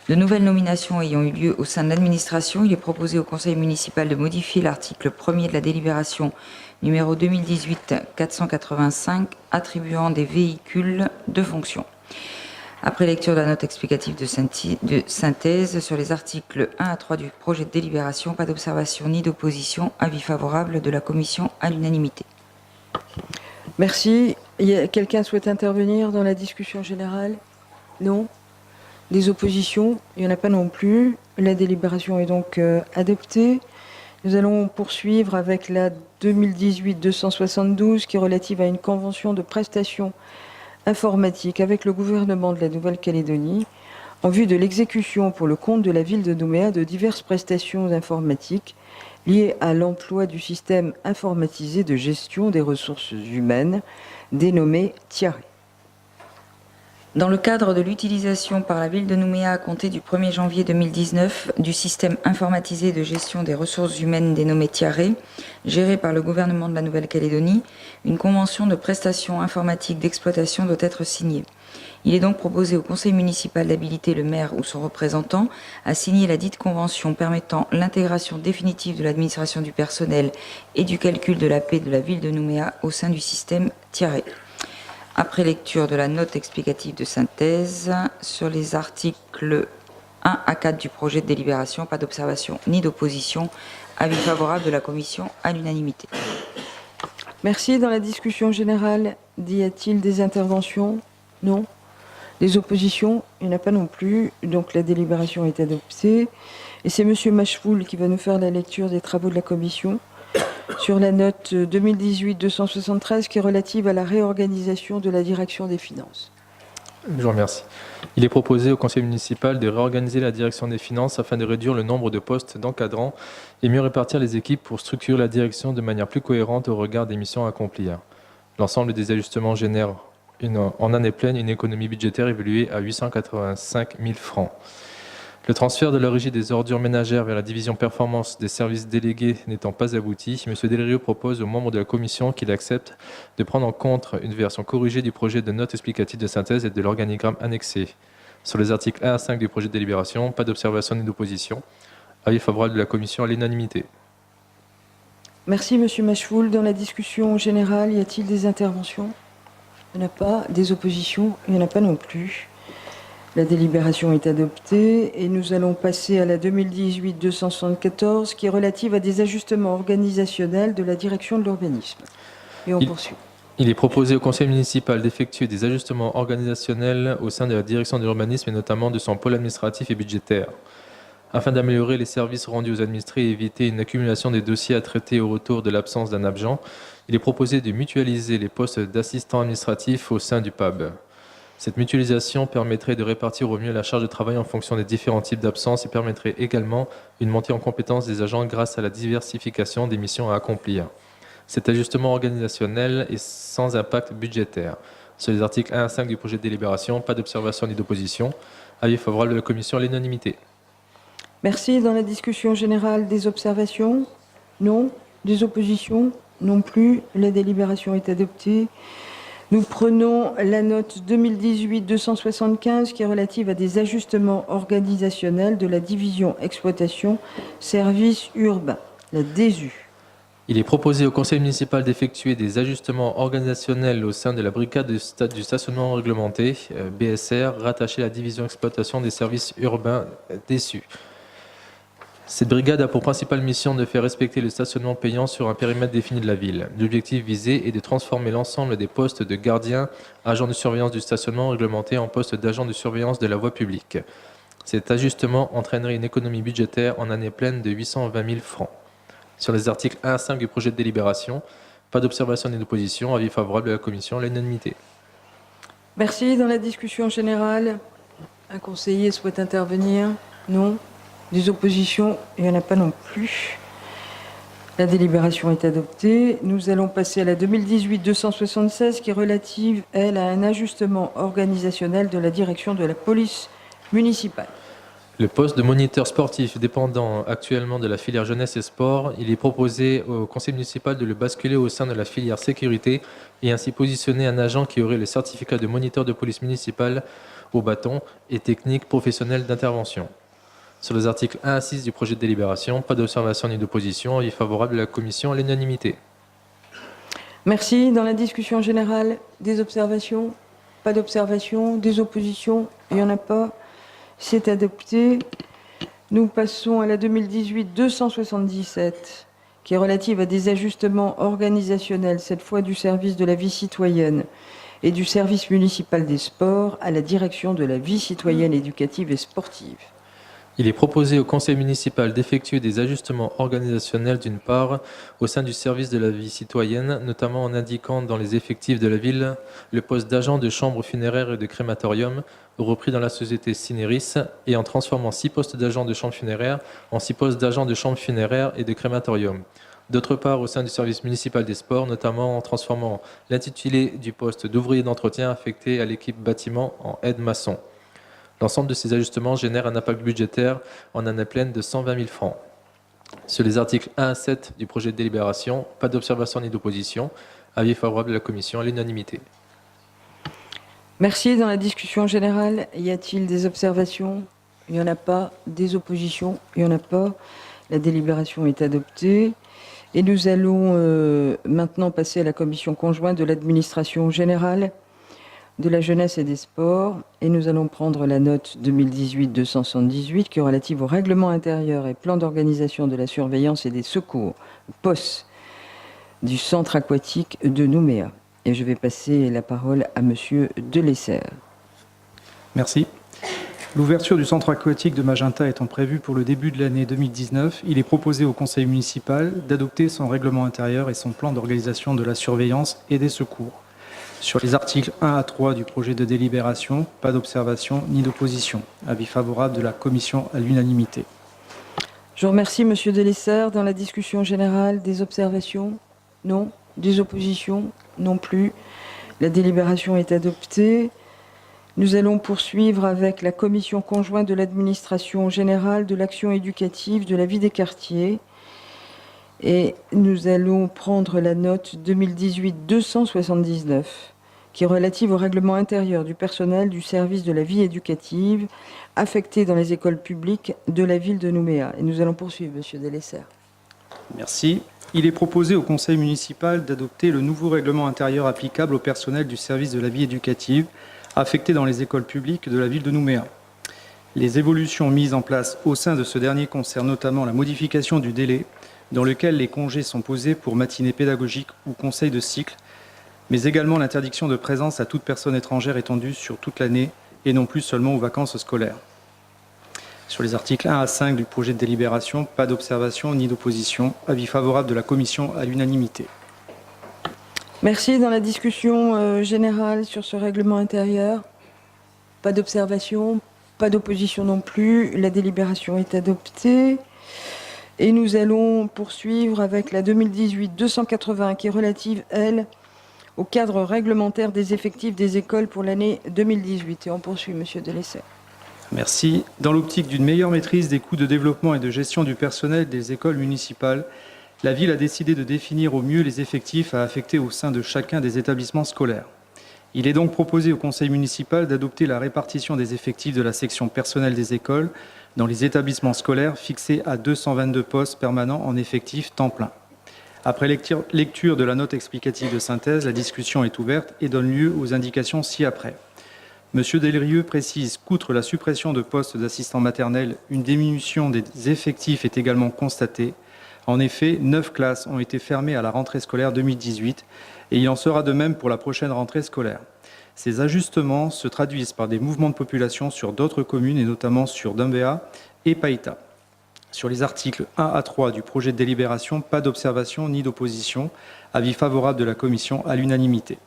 De nouvelles nominations ayant eu lieu au sein de l'administration, il est proposé au conseil municipal de modifier l'article 1er de la délibération numéro 2018-485 attribuant des véhicules de fonction. Après lecture de la note explicative de synthèse sur les articles 1 à 3 du projet de délibération, pas d'observation ni d'opposition, avis favorable de la commission à l'unanimité. Merci. Quelqu'un souhaite intervenir dans la discussion générale? Non. Des oppositions? Il n'y en a pas non plus. La délibération est donc adoptée. Nous allons poursuivre avec la 2018-272 qui est relative à une convention de prestation informatique avec le gouvernement de la Nouvelle-Calédonie en vue de l'exécution pour le compte de la ville de Nouméa de diverses prestations informatiques liées à l'emploi du système informatisé de gestion des ressources humaines dénommé TIARE. Dans le cadre de l'utilisation par la ville de Nouméa à compter du 1er janvier 2019 du système informatisé de gestion des ressources humaines dénommé TIARE, géré par le gouvernement de la Nouvelle-Calédonie, une convention de prestation informatique d'exploitation doit être signée. Il est donc proposé au conseil municipal d'habiliter le maire ou son représentant à signer la dite convention permettant l'intégration définitive de l'administration du personnel et du calcul de la paie de la ville de Nouméa au sein du système TIARE. Après lecture de la note explicative de synthèse sur les articles 1 à 4 du projet de délibération, pas d'observation ni d'opposition, avis favorable de la commission à l'unanimité. Merci. Dans la discussion générale, y a-t-il des interventions? Non. Des oppositions? Il n'y en a pas non plus. Donc la délibération est adoptée. Et c'est M. Machefoul qui va nous faire la lecture des travaux de la commission sur la note 2018-273 qui est relative à la réorganisation de la direction des finances. Je vous remercie. Il est proposé au conseil municipal de réorganiser la direction des finances afin de réduire le nombre de postes d'encadrants et mieux répartir les équipes pour structurer la direction de manière plus cohérente au regard des missions à accomplir. L'ensemble des ajustements génère en année pleine une économie budgétaire évaluée à 885 000 francs. Le transfert de l'origine des ordures ménagères vers la division performance des services délégués n'étant pas abouti, M. Delrieux propose aux membres de la commission qu'il accepte de prendre en compte une version corrigée du projet de note explicative de synthèse et de l'organigramme annexé. Sur les articles 1 à 5 du projet de délibération, pas d'observation ni d'opposition. Avis favorable de la commission à l'unanimité. Merci, Monsieur Machevoul. Dans la discussion générale, y a-t-il des interventions? Il n'y en a pas. Des oppositions? Il n'y en a pas non plus. La délibération est adoptée et nous allons passer à la 2018-274 qui est relative à des ajustements organisationnels de la direction de l'urbanisme. Et on poursuit. Il est proposé au conseil municipal d'effectuer des ajustements organisationnels au sein de la direction de l'urbanisme et notamment de son pôle administratif et budgétaire. Afin d'améliorer les services rendus aux administrés et éviter une accumulation des dossiers à traiter au retour de l'absence d'un absent, il est proposé de mutualiser les postes d'assistants administratifs au sein du PAB. Cette mutualisation permettrait de répartir au mieux la charge de travail en fonction des différents types d'absences et permettrait également une montée en compétence des agents grâce à la diversification des missions à accomplir. Cet ajustement organisationnel est sans impact budgétaire. Sur les articles 1 à 5 du projet de délibération, pas d'observation ni d'opposition. Avis favorable de la commission à l'unanimité. Merci. Dans la discussion générale, des observations? Non. Des oppositions? Non plus. La délibération est adoptée. Nous prenons la note 2018-275 qui est relative à des ajustements organisationnels de la division exploitation services urbains, la DESU. Il est proposé au conseil municipal d'effectuer des ajustements organisationnels au sein de la brigade du stationnement réglementé, BSR, rattachée à la division exploitation des services urbains, DESU. Cette brigade a pour principale mission de faire respecter le stationnement payant sur un périmètre défini de la ville. L'objectif visé est de transformer l'ensemble des postes de gardiens, agents de surveillance du stationnement réglementé en postes d'agents de surveillance de la voie publique. Cet ajustement entraînerait une économie budgétaire en année pleine de 820 000 francs. Sur les articles 1 à 5 du projet de délibération, pas d'observation ni d'opposition, avis favorable de la commission à l'unanimité. Merci. Dans la discussion générale, un conseiller souhaite intervenir? Non. Des oppositions? Il n'y en a pas non plus. La délibération est adoptée. Nous allons passer à la 2018-276 qui est relative, elle, à un ajustement organisationnel de la direction de la police municipale. Le poste de moniteur sportif dépendant actuellement de la filière jeunesse et sport, il est proposé au conseil municipal de le basculer au sein de la filière sécurité et ainsi positionner un agent qui aurait le certificat de moniteur de police municipale au bâton et technique professionnelle d'intervention. Sur les articles 1 à 6 du projet de délibération, pas d'observation ni d'opposition, avis favorable de la commission à l'unanimité. Merci. Dans la discussion générale, des observations? Pas d'observations? Des oppositions? Il n'y en a pas. C'est adopté. Nous passons à la 2018-277, qui est relative à des ajustements organisationnels, cette fois du service de la vie citoyenne et du service municipal des sports à la direction de la vie citoyenne éducative et sportive. Il est proposé au conseil municipal d'effectuer des ajustements organisationnels d'une part au sein du service de la vie citoyenne, notamment en indiquant dans les effectifs de la ville le poste d'agent de chambre funéraire et de crématorium repris dans la société Cinéris et en transformant 6 postes d'agents de chambre funéraire en 6 postes d'agents de chambre funéraire et de crématorium. D'autre part, au sein du service municipal des sports, notamment en transformant l'intitulé du poste d'ouvrier d'entretien affecté à l'équipe bâtiment en aide-maçon. L'ensemble de ces ajustements génère un impact budgétaire en année pleine de 120 000 francs. Sur les articles 1 à 7 du projet de délibération, pas d'observation ni d'opposition. Avis favorable de la commission à l'unanimité. Merci. Dans la discussion générale, y a-t-il des observations? Il n'y en a pas. Des oppositions? Il n'y en a pas. La délibération est adoptée. Et nous allons maintenant passer à la commission conjointe de l'administration générale, de la jeunesse et des sports. Et nous allons prendre la note 2018-278 qui est relative au règlement intérieur et plan d'organisation de la surveillance et des secours, POS, du centre aquatique de Nouméa. Et je vais passer la parole à Monsieur Delessert. Merci. L'ouverture du centre aquatique de Magenta étant prévue pour le début de l'année 2019, il est proposé au conseil municipal d'adopter son règlement intérieur et son plan d'organisation de la surveillance et des secours. Sur les articles 1 à 3 du projet de délibération, pas d'observation ni d'opposition. Avis favorable de la commission à l'unanimité. Je vous remercie, Monsieur Delessert. Dans la discussion générale, des observations? Non. Des oppositions? Non plus. La délibération est adoptée. Nous allons poursuivre avec la commission conjointe de l'administration générale, de l'action éducative, de la vie des quartiers. Et nous allons prendre la note 2018-279, qui est relative au règlement intérieur du personnel du service de la vie éducative affecté dans les écoles publiques de la ville de Nouméa. Et nous allons poursuivre, Monsieur Delessert. Merci. Il est proposé au Conseil municipal d'adopter le nouveau règlement intérieur applicable au personnel du service de la vie éducative affecté dans les écoles publiques de la ville de Nouméa. Les évolutions mises en place au sein de ce dernier concernent notamment la modification du délai dans lequel les congés sont posés pour matinée pédagogique ou conseil de cycle, mais également l'interdiction de présence à toute personne étrangère étendue sur toute l'année et non plus seulement aux vacances scolaires. Sur les articles 1 à 5 du projet de délibération, pas d'observation ni d'opposition. Avis favorable de la Commission à l'unanimité. Merci. Dans la discussion générale sur ce règlement intérieur, pas d'observation, pas d'opposition non plus. La délibération est adoptée. Et nous allons poursuivre avec la 2018-280 qui est relative, elle, au cadre réglementaire des effectifs des écoles pour l'année 2018. Et on poursuit, Monsieur Delessert. Merci. Dans l'optique d'une meilleure maîtrise des coûts de développement et de gestion du personnel des écoles municipales, la ville a décidé de définir au mieux les effectifs à affecter au sein de chacun des établissements scolaires. Il est donc proposé au Conseil municipal d'adopter la répartition des effectifs de la section personnelle des écoles dans les établissements scolaires fixés à 222 postes permanents en effectif temps plein. Après lecture de la note explicative de synthèse, la discussion est ouverte et donne lieu aux indications ci-après. Monsieur Delrieux précise qu'outre la suppression de postes d'assistants maternels, une diminution des effectifs est également constatée. En effet, 9 classes ont été fermées à la rentrée scolaire 2018 et il en sera de même pour la prochaine rentrée scolaire. Ces ajustements se traduisent par des mouvements de population sur d'autres communes et notamment sur Dumbéa et Païta. Sur les articles 1 à 3 du projet de délibération, pas d'observation ni d'opposition. Avis favorable de la Commission à l'unanimité.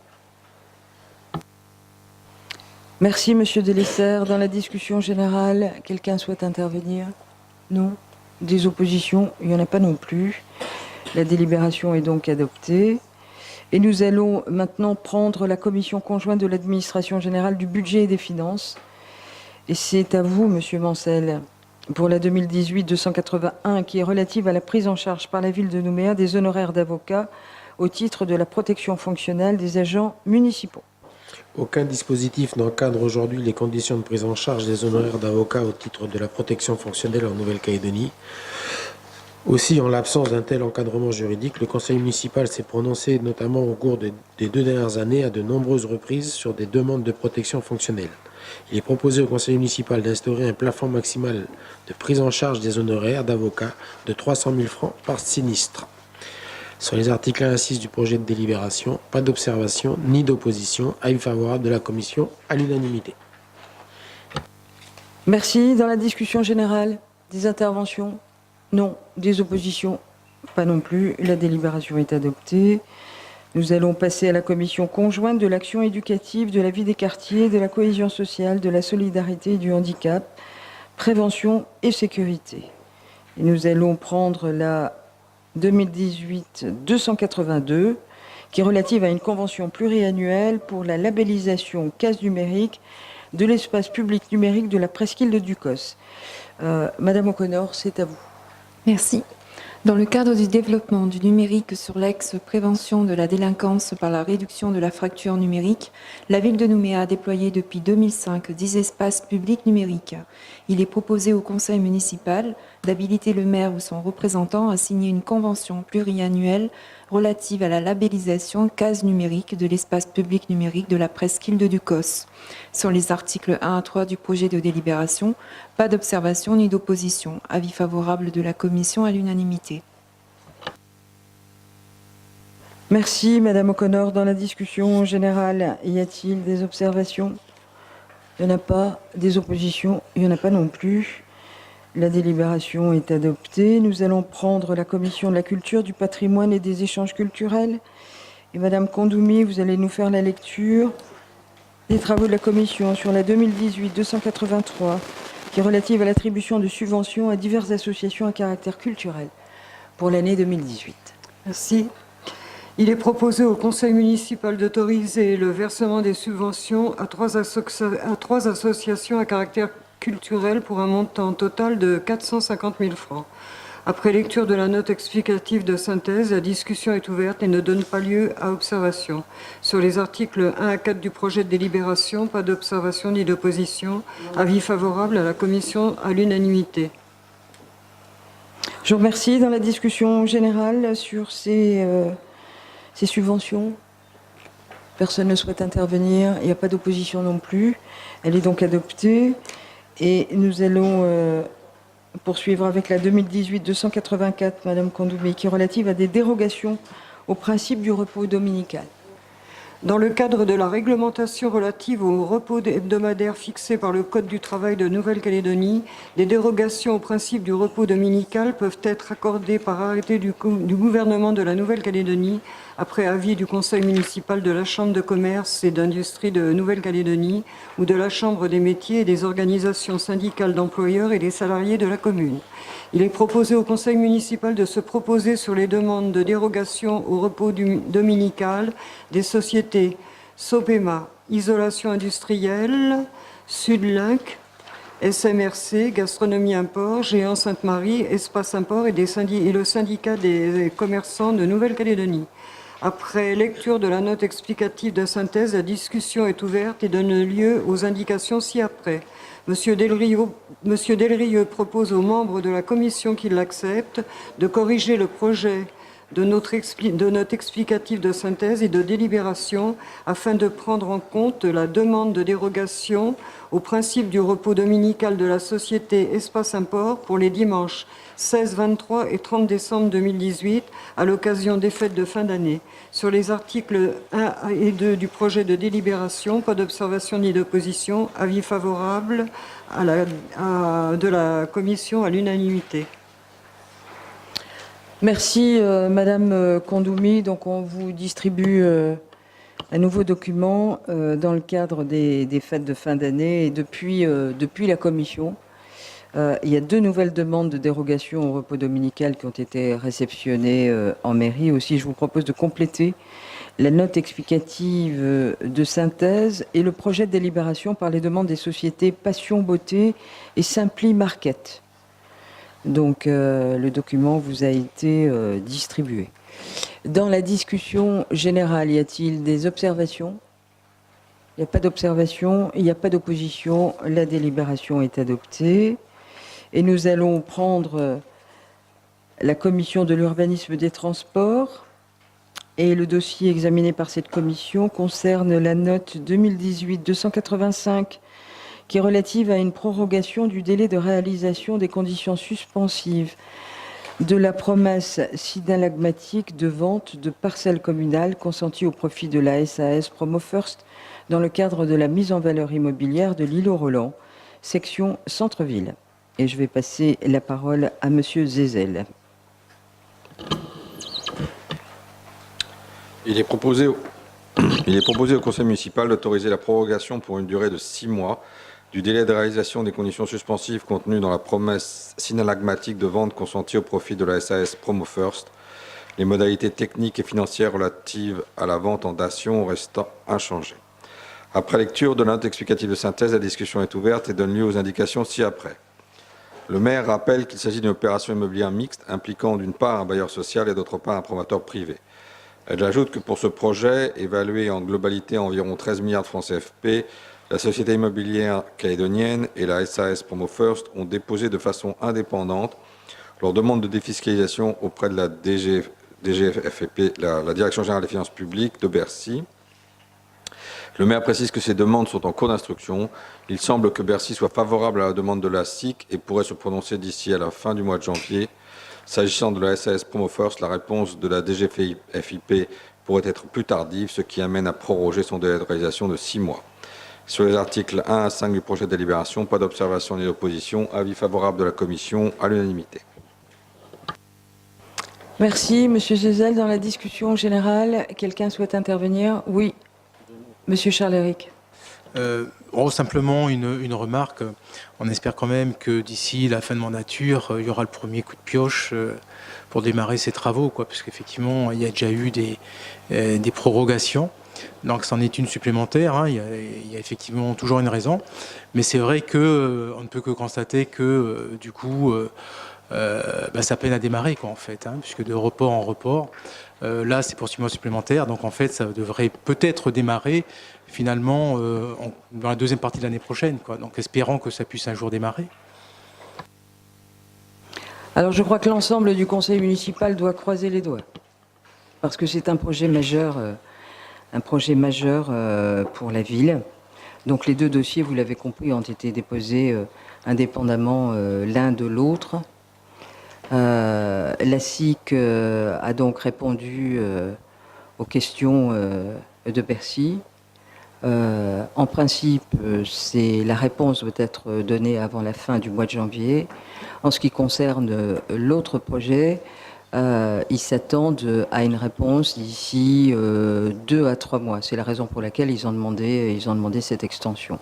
Merci, Monsieur Delessert. Dans la discussion générale, quelqu'un souhaite intervenir? Non. Des oppositions? Il n'y en a pas non plus. La délibération est donc adoptée. Et nous allons maintenant prendre la commission conjointe de l'administration générale du budget et des finances. Et c'est à vous, Monsieur Mancel, pour la 2018-281, qui est relative à la prise en charge par la ville de Nouméa des honoraires d'avocats au titre de la protection fonctionnelle des agents municipaux. Aucun dispositif n'encadre aujourd'hui les conditions de prise en charge des honoraires d'avocats au titre de la protection fonctionnelle en Nouvelle-Calédonie. Aussi, en l'absence d'un tel encadrement juridique, le conseil municipal s'est prononcé notamment au cours des 2 dernières années à de nombreuses reprises sur des demandes de protection fonctionnelle. Il est proposé au conseil municipal d'instaurer un plafond maximal de prise en charge des honoraires d'avocats de 300 000 francs par sinistre. Sur les articles 1 à 6 du projet de délibération, pas d'observation ni d'opposition. Avis favorable de la Commission à l'unanimité. Merci. Dans la discussion générale, des interventions? Non. Des oppositions? Pas non plus. La délibération est adoptée. Nous allons passer à la commission conjointe de l'action éducative, de la vie des quartiers, de la cohésion sociale, de la solidarité et du handicap, prévention et sécurité. Et nous allons prendre la 2018-282, qui est relative à une convention pluriannuelle pour la labellisation case numérique de l'espace public numérique de la presqu'île de Ducos. Madame O'Connor, c'est à vous. Merci. Dans le cadre du développement du numérique sur l'axe prévention de la délinquance par la réduction de la fracture numérique, la ville de Nouméa a déployé depuis 2005 10 espaces publics numériques. Il est proposé au conseil municipal d'habiliter le maire ou son représentant à signer une convention pluriannuelle relative à la labellisation case numérique de l'espace public numérique de la presqu'île de Ducos. Sur les articles 1 à 3 du projet de délibération, pas d'observation ni d'opposition. Avis favorable de la Commission à l'unanimité. Merci, Madame O'Connor. Dans la discussion générale, y a-t-il des observations? Il n'y en a pas. Des oppositions? Il n'y en a pas non plus. La délibération est adoptée. Nous allons prendre la commission de la culture, du patrimoine et des échanges culturels. Et Madame Kondoumi, vous allez nous faire la lecture des travaux de la commission sur la 2018-283, qui est relative à l'attribution de subventions à diverses associations à caractère culturel pour l'année 2018. Merci. Il est proposé au conseil municipal d'autoriser le versement des subventions à trois associations à caractère culturel pour un montant total de 450 000 francs. Après lecture de la note explicative de synthèse, la discussion est ouverte et ne donne pas lieu à observation. Sur les articles 1 à 4 du projet de délibération, pas d'observation ni d'opposition. Avis favorable à la commission à l'unanimité. Je vous remercie. Dans la discussion générale sur ces subventions, personne ne souhaite intervenir. Il n'y a pas d'opposition non plus. Elle est donc adoptée. Et nous allons poursuivre avec la 2018-284, Madame Condoumi, qui est relative à des dérogations au principe du repos dominical. Dans le cadre de la réglementation relative au repos hebdomadaire fixé par le Code du travail de Nouvelle-Calédonie, des dérogations au principe du repos dominical peuvent être accordées par arrêté du gouvernement de la Nouvelle-Calédonie, après avis du Conseil municipal de la Chambre de commerce et d'industrie de Nouvelle-Calédonie ou de la Chambre des métiers et des organisations syndicales d'employeurs et des salariés de la commune. Il est proposé au Conseil municipal de se proposer sur les demandes de dérogation au repos dominical des sociétés Sopema, Isolation industrielle, Sudlink, SMRC, Gastronomie Import, Géant Sainte-Marie, Espace Import et le syndicat des commerçants de Nouvelle-Calédonie. Après lecture de la note explicative de synthèse, la discussion est ouverte et donne lieu aux indications ci-après. Monsieur Delrieux propose aux membres de la commission qui l'acceptent de corriger le projet de note explicative de synthèse et de délibération afin de prendre en compte la demande de dérogation au principe du repos dominical de la société Espace Import pour les dimanches 16, 23 et 30 décembre 2018 à l'occasion des fêtes de fin d'année. Sur les articles 1 et 2 du projet de délibération, pas d'observation ni d'opposition, avis favorable de la commission à l'unanimité. Merci, Madame Condoumi. Donc, on vous distribue un nouveau document dans le cadre des fêtes de fin d'année et depuis la commission. Il y a 2 nouvelles demandes de dérogation au repos dominical qui ont été réceptionnées en mairie. Aussi, je vous propose de compléter la note explicative de synthèse et le projet de délibération par les demandes des sociétés Passion Beauté et Simpli Market. Donc, le document vous a été distribué. Dans la discussion générale, y a-t-il des observations ? Il n'y a pas d'observation, il n'y a pas d'opposition. La délibération est adoptée. Et nous allons prendre la commission de l'urbanisme et des transports. Et le dossier examiné par cette commission concerne la note 2018-285 qui est relative à une prorogation du délai de réalisation des conditions suspensives de la promesse synalagmatique de vente de parcelles communales consenties au profit de la SAS Promo First dans le cadre de la mise en valeur immobilière de l'îlot Roland, section centre-ville. Et je vais passer la parole à Monsieur Zézel. Il est proposé au conseil municipal d'autoriser la prorogation pour une durée de 6 mois du délai de réalisation des conditions suspensives contenues dans la promesse synalagmatique de vente consentie au profit de la SAS Promo First, les modalités techniques et financières relatives à la vente en dation restant inchangées. Après lecture de la note explicative de synthèse, la discussion est ouverte et donne lieu aux indications ci-après. Le maire rappelle qu'il s'agit d'une opération immobilière mixte impliquant d'une part un bailleur social et d'autre part un promoteur privé. Elle ajoute que pour ce projet, évalué en globalité à environ 13 milliards de francs CFP, la société immobilière calédonienne et la SAS Promo First ont déposé de façon indépendante leur demande de défiscalisation auprès de la DGFFP, la Direction générale des finances publiques de Bercy. Le maire précise que ces demandes sont en cours d'instruction. Il semble que Bercy soit favorable à la demande de la SIC et pourrait se prononcer d'ici à la fin du mois de janvier. S'agissant de la SAS Promo First, la réponse de la DGFIP pourrait être plus tardive, ce qui amène à proroger son délai de réalisation de 6 mois. Sur les articles 1 à 5 du projet de délibération, pas d'observation ni d'opposition. Avis favorable de la commission à l'unanimité. Merci, Monsieur Zézel. Dans la discussion générale, quelqu'un souhaite intervenir ? Oui. Monsieur Charles-Éric. Simplement une remarque. On espère quand même que d'ici la fin de mandature, il y aura le premier coup de pioche pour démarrer ces travaux, parce qu'effectivement, il y a déjà eu des prorogations. Donc, c'en est une supplémentaire. Hein. Il y a effectivement toujours une raison. Mais c'est vrai qu'on ne peut que constater que, du coup, ça peine à démarrer, en fait, hein, puisque de report en report. Là, c'est pour 6 mois supplémentaires. Donc, en fait, ça devrait peut-être démarrer, finalement, dans la deuxième partie de l'année prochaine, Donc, espérons que ça puisse un jour démarrer. Alors, je crois que l'ensemble du conseil municipal doit croiser les doigts. Parce que c'est un projet majeur pour la ville. Donc, les deux dossiers, vous l'avez compris, ont été déposés indépendamment l'un de l'autre. La SIC a donc répondu aux questions de Bercy. En principe, la réponse doit être donnée avant la fin du mois de janvier. En ce qui concerne l'autre projet, ils s'attendent à une réponse d'ici 2 à 3 mois. C'est la raison pour laquelle ils ont demandé cette extension.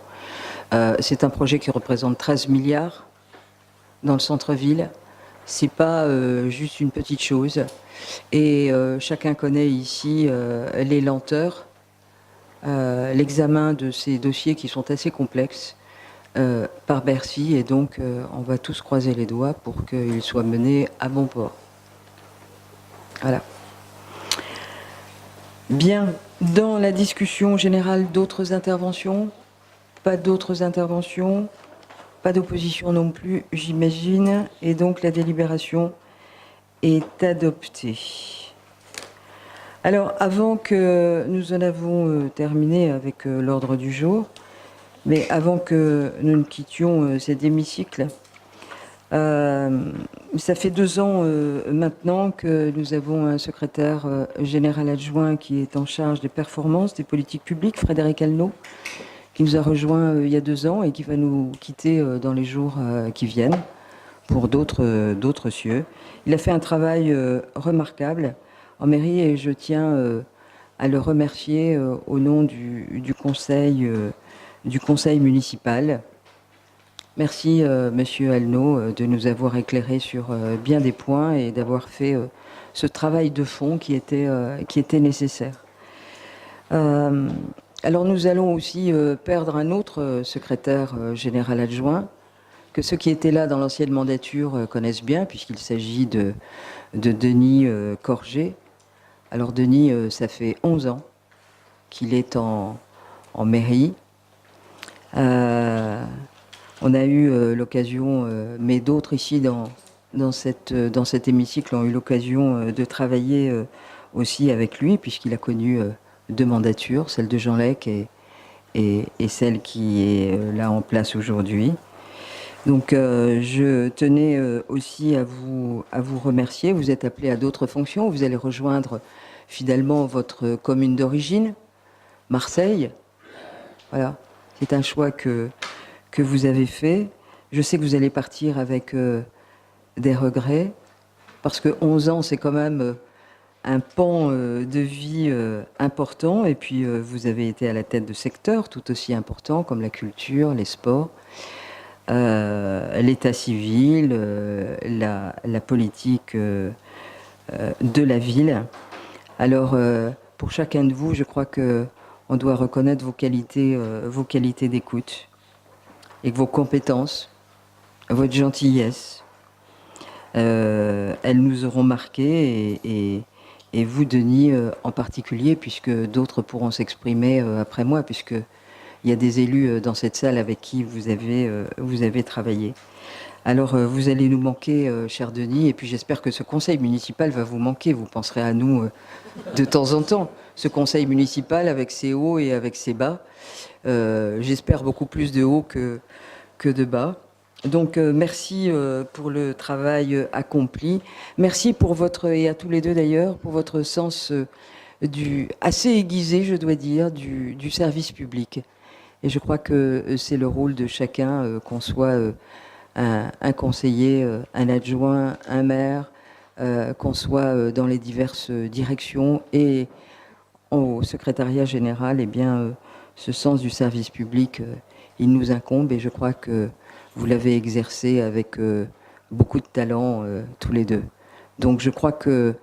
C'est un projet qui représente 13 milliards dans le centre-ville. C'est pas juste une petite chose. Et chacun connaît ici les lenteurs, l'examen de ces dossiers qui sont assez complexes par Bercy. Et donc, on va tous croiser les doigts pour qu'ils soient menés à bon port. Voilà. Bien. Dans la discussion générale, d'autres interventions? Pas d'autres interventions? Pas d'opposition non plus, j'imagine. Et donc, la délibération est adoptée. Alors, avant que nous en avons terminé avec l'ordre du jour, mais avant que nous ne quittions cet hémicycle, ça fait 2 ans maintenant que nous avons un secrétaire général adjoint qui est en charge des performances, des politiques publiques, Frédéric Alneau, qui nous a rejoint il y a 2 ans et qui va nous quitter dans les jours qui viennent pour d'autres cieux. Il a fait un travail remarquable en mairie et je tiens à le remercier au nom du conseil municipal. Merci, Monsieur Alneau, de nous avoir éclairé sur bien des points et d'avoir fait ce travail de fond qui était nécessaire. Alors nous allons aussi perdre un autre secrétaire général adjoint que ceux qui étaient là dans l'ancienne mandature connaissent bien, puisqu'il s'agit de Denis Corget. Alors Denis, ça fait 11 ans qu'il est en mairie. On a eu l'occasion, mais d'autres ici dans cet hémicycle ont eu l'occasion de travailler aussi avec lui, puisqu'il a connu 2 mandatures, celle de Jean Lec et celle qui est là en place aujourd'hui. Donc je tenais aussi à vous remercier. Vous êtes appelé à d'autres fonctions. Vous allez rejoindre finalement votre commune d'origine, Marseille. Voilà, c'est un choix que vous avez fait. Je sais que vous allez partir avec des regrets, parce que 11 ans, c'est quand même un pan de vie important. Et puis, vous avez été à la tête de secteurs tout aussi importants, comme la culture, les sports, l'état civil, la politique de la ville. Alors, pour chacun de vous, je crois qu'on doit reconnaître vos qualités d'écoute et vos compétences, votre gentillesse. Elles nous auront marqués et vous, Denis, en particulier, puisque d'autres pourront s'exprimer après moi, puisqu'il y a des élus dans cette salle avec qui vous avez travaillé. Alors, vous allez nous manquer, cher Denis, et puis j'espère que ce conseil municipal va vous manquer. Vous penserez à nous de temps en temps. Ce conseil municipal avec ses hauts et avec ses bas. J'espère beaucoup plus de hauts que de bas. Donc, merci pour le travail accompli. Merci pour et à tous les deux d'ailleurs, pour votre sens assez aiguisé, je dois dire, du service public. Et je crois que c'est le rôle de chacun, qu'on soit un conseiller, un adjoint, un maire, qu'on soit dans les diverses directions et au secrétariat général, eh bien, ce sens du service public, il nous incombe et je crois que vous l'avez exercé avec beaucoup de talent tous les deux. Donc je crois que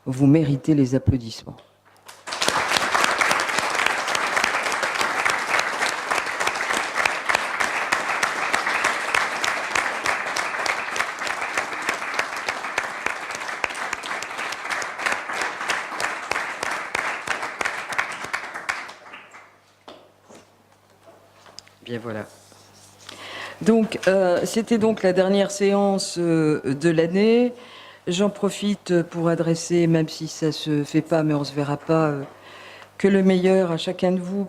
vous méritez les applaudissements. Bien voilà. Donc, c'était donc la dernière séance de l'année. J'en profite pour adresser, même si ça ne se fait pas, mais on ne se verra pas, que le meilleur à chacun de vous,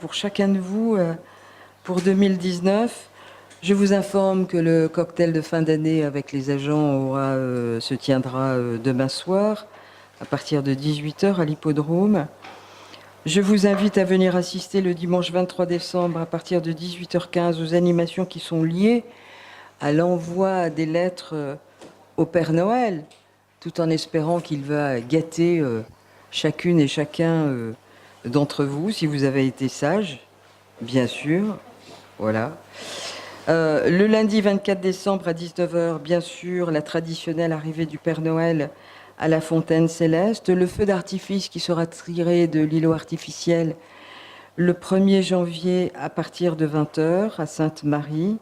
pour 2019. Je vous informe que le cocktail de fin d'année avec les agents se tiendra demain soir, à partir de 18h à l'hippodrome. Je vous invite à venir assister le dimanche 23 décembre à partir de 18h15 aux animations qui sont liées à l'envoi des lettres au Père Noël, tout en espérant qu'il va gâter chacune et chacun d'entre vous, si vous avez été sages, bien sûr. Voilà. Le lundi 24 décembre à 19h, bien sûr, la traditionnelle arrivée du Père Noël à la fontaine céleste, le feu d'artifice qui sera tiré de l'îlot artificiel le 1er janvier à partir de 20h à Sainte-Marie.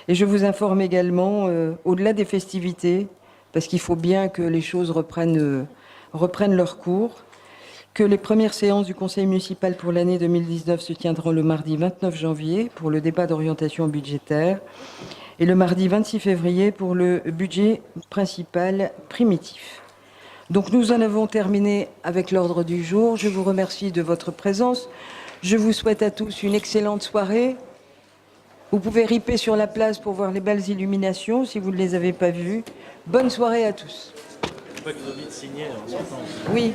Et je vous informe également, au-delà des festivités, parce qu'il faut bien que les choses reprennent leur cours, que les premières séances du Conseil municipal pour l'année 2019 se tiendront le mardi 29 janvier pour le débat d'orientation budgétaire et le mardi 26 février pour le budget principal primitif. Donc nous en avons terminé avec l'ordre du jour. Je vous remercie de votre présence. Je vous souhaite à tous une excellente soirée. Vous pouvez riper sur la place pour voir les belles illuminations si vous ne les avez pas vues. Bonne soirée à tous. Oui.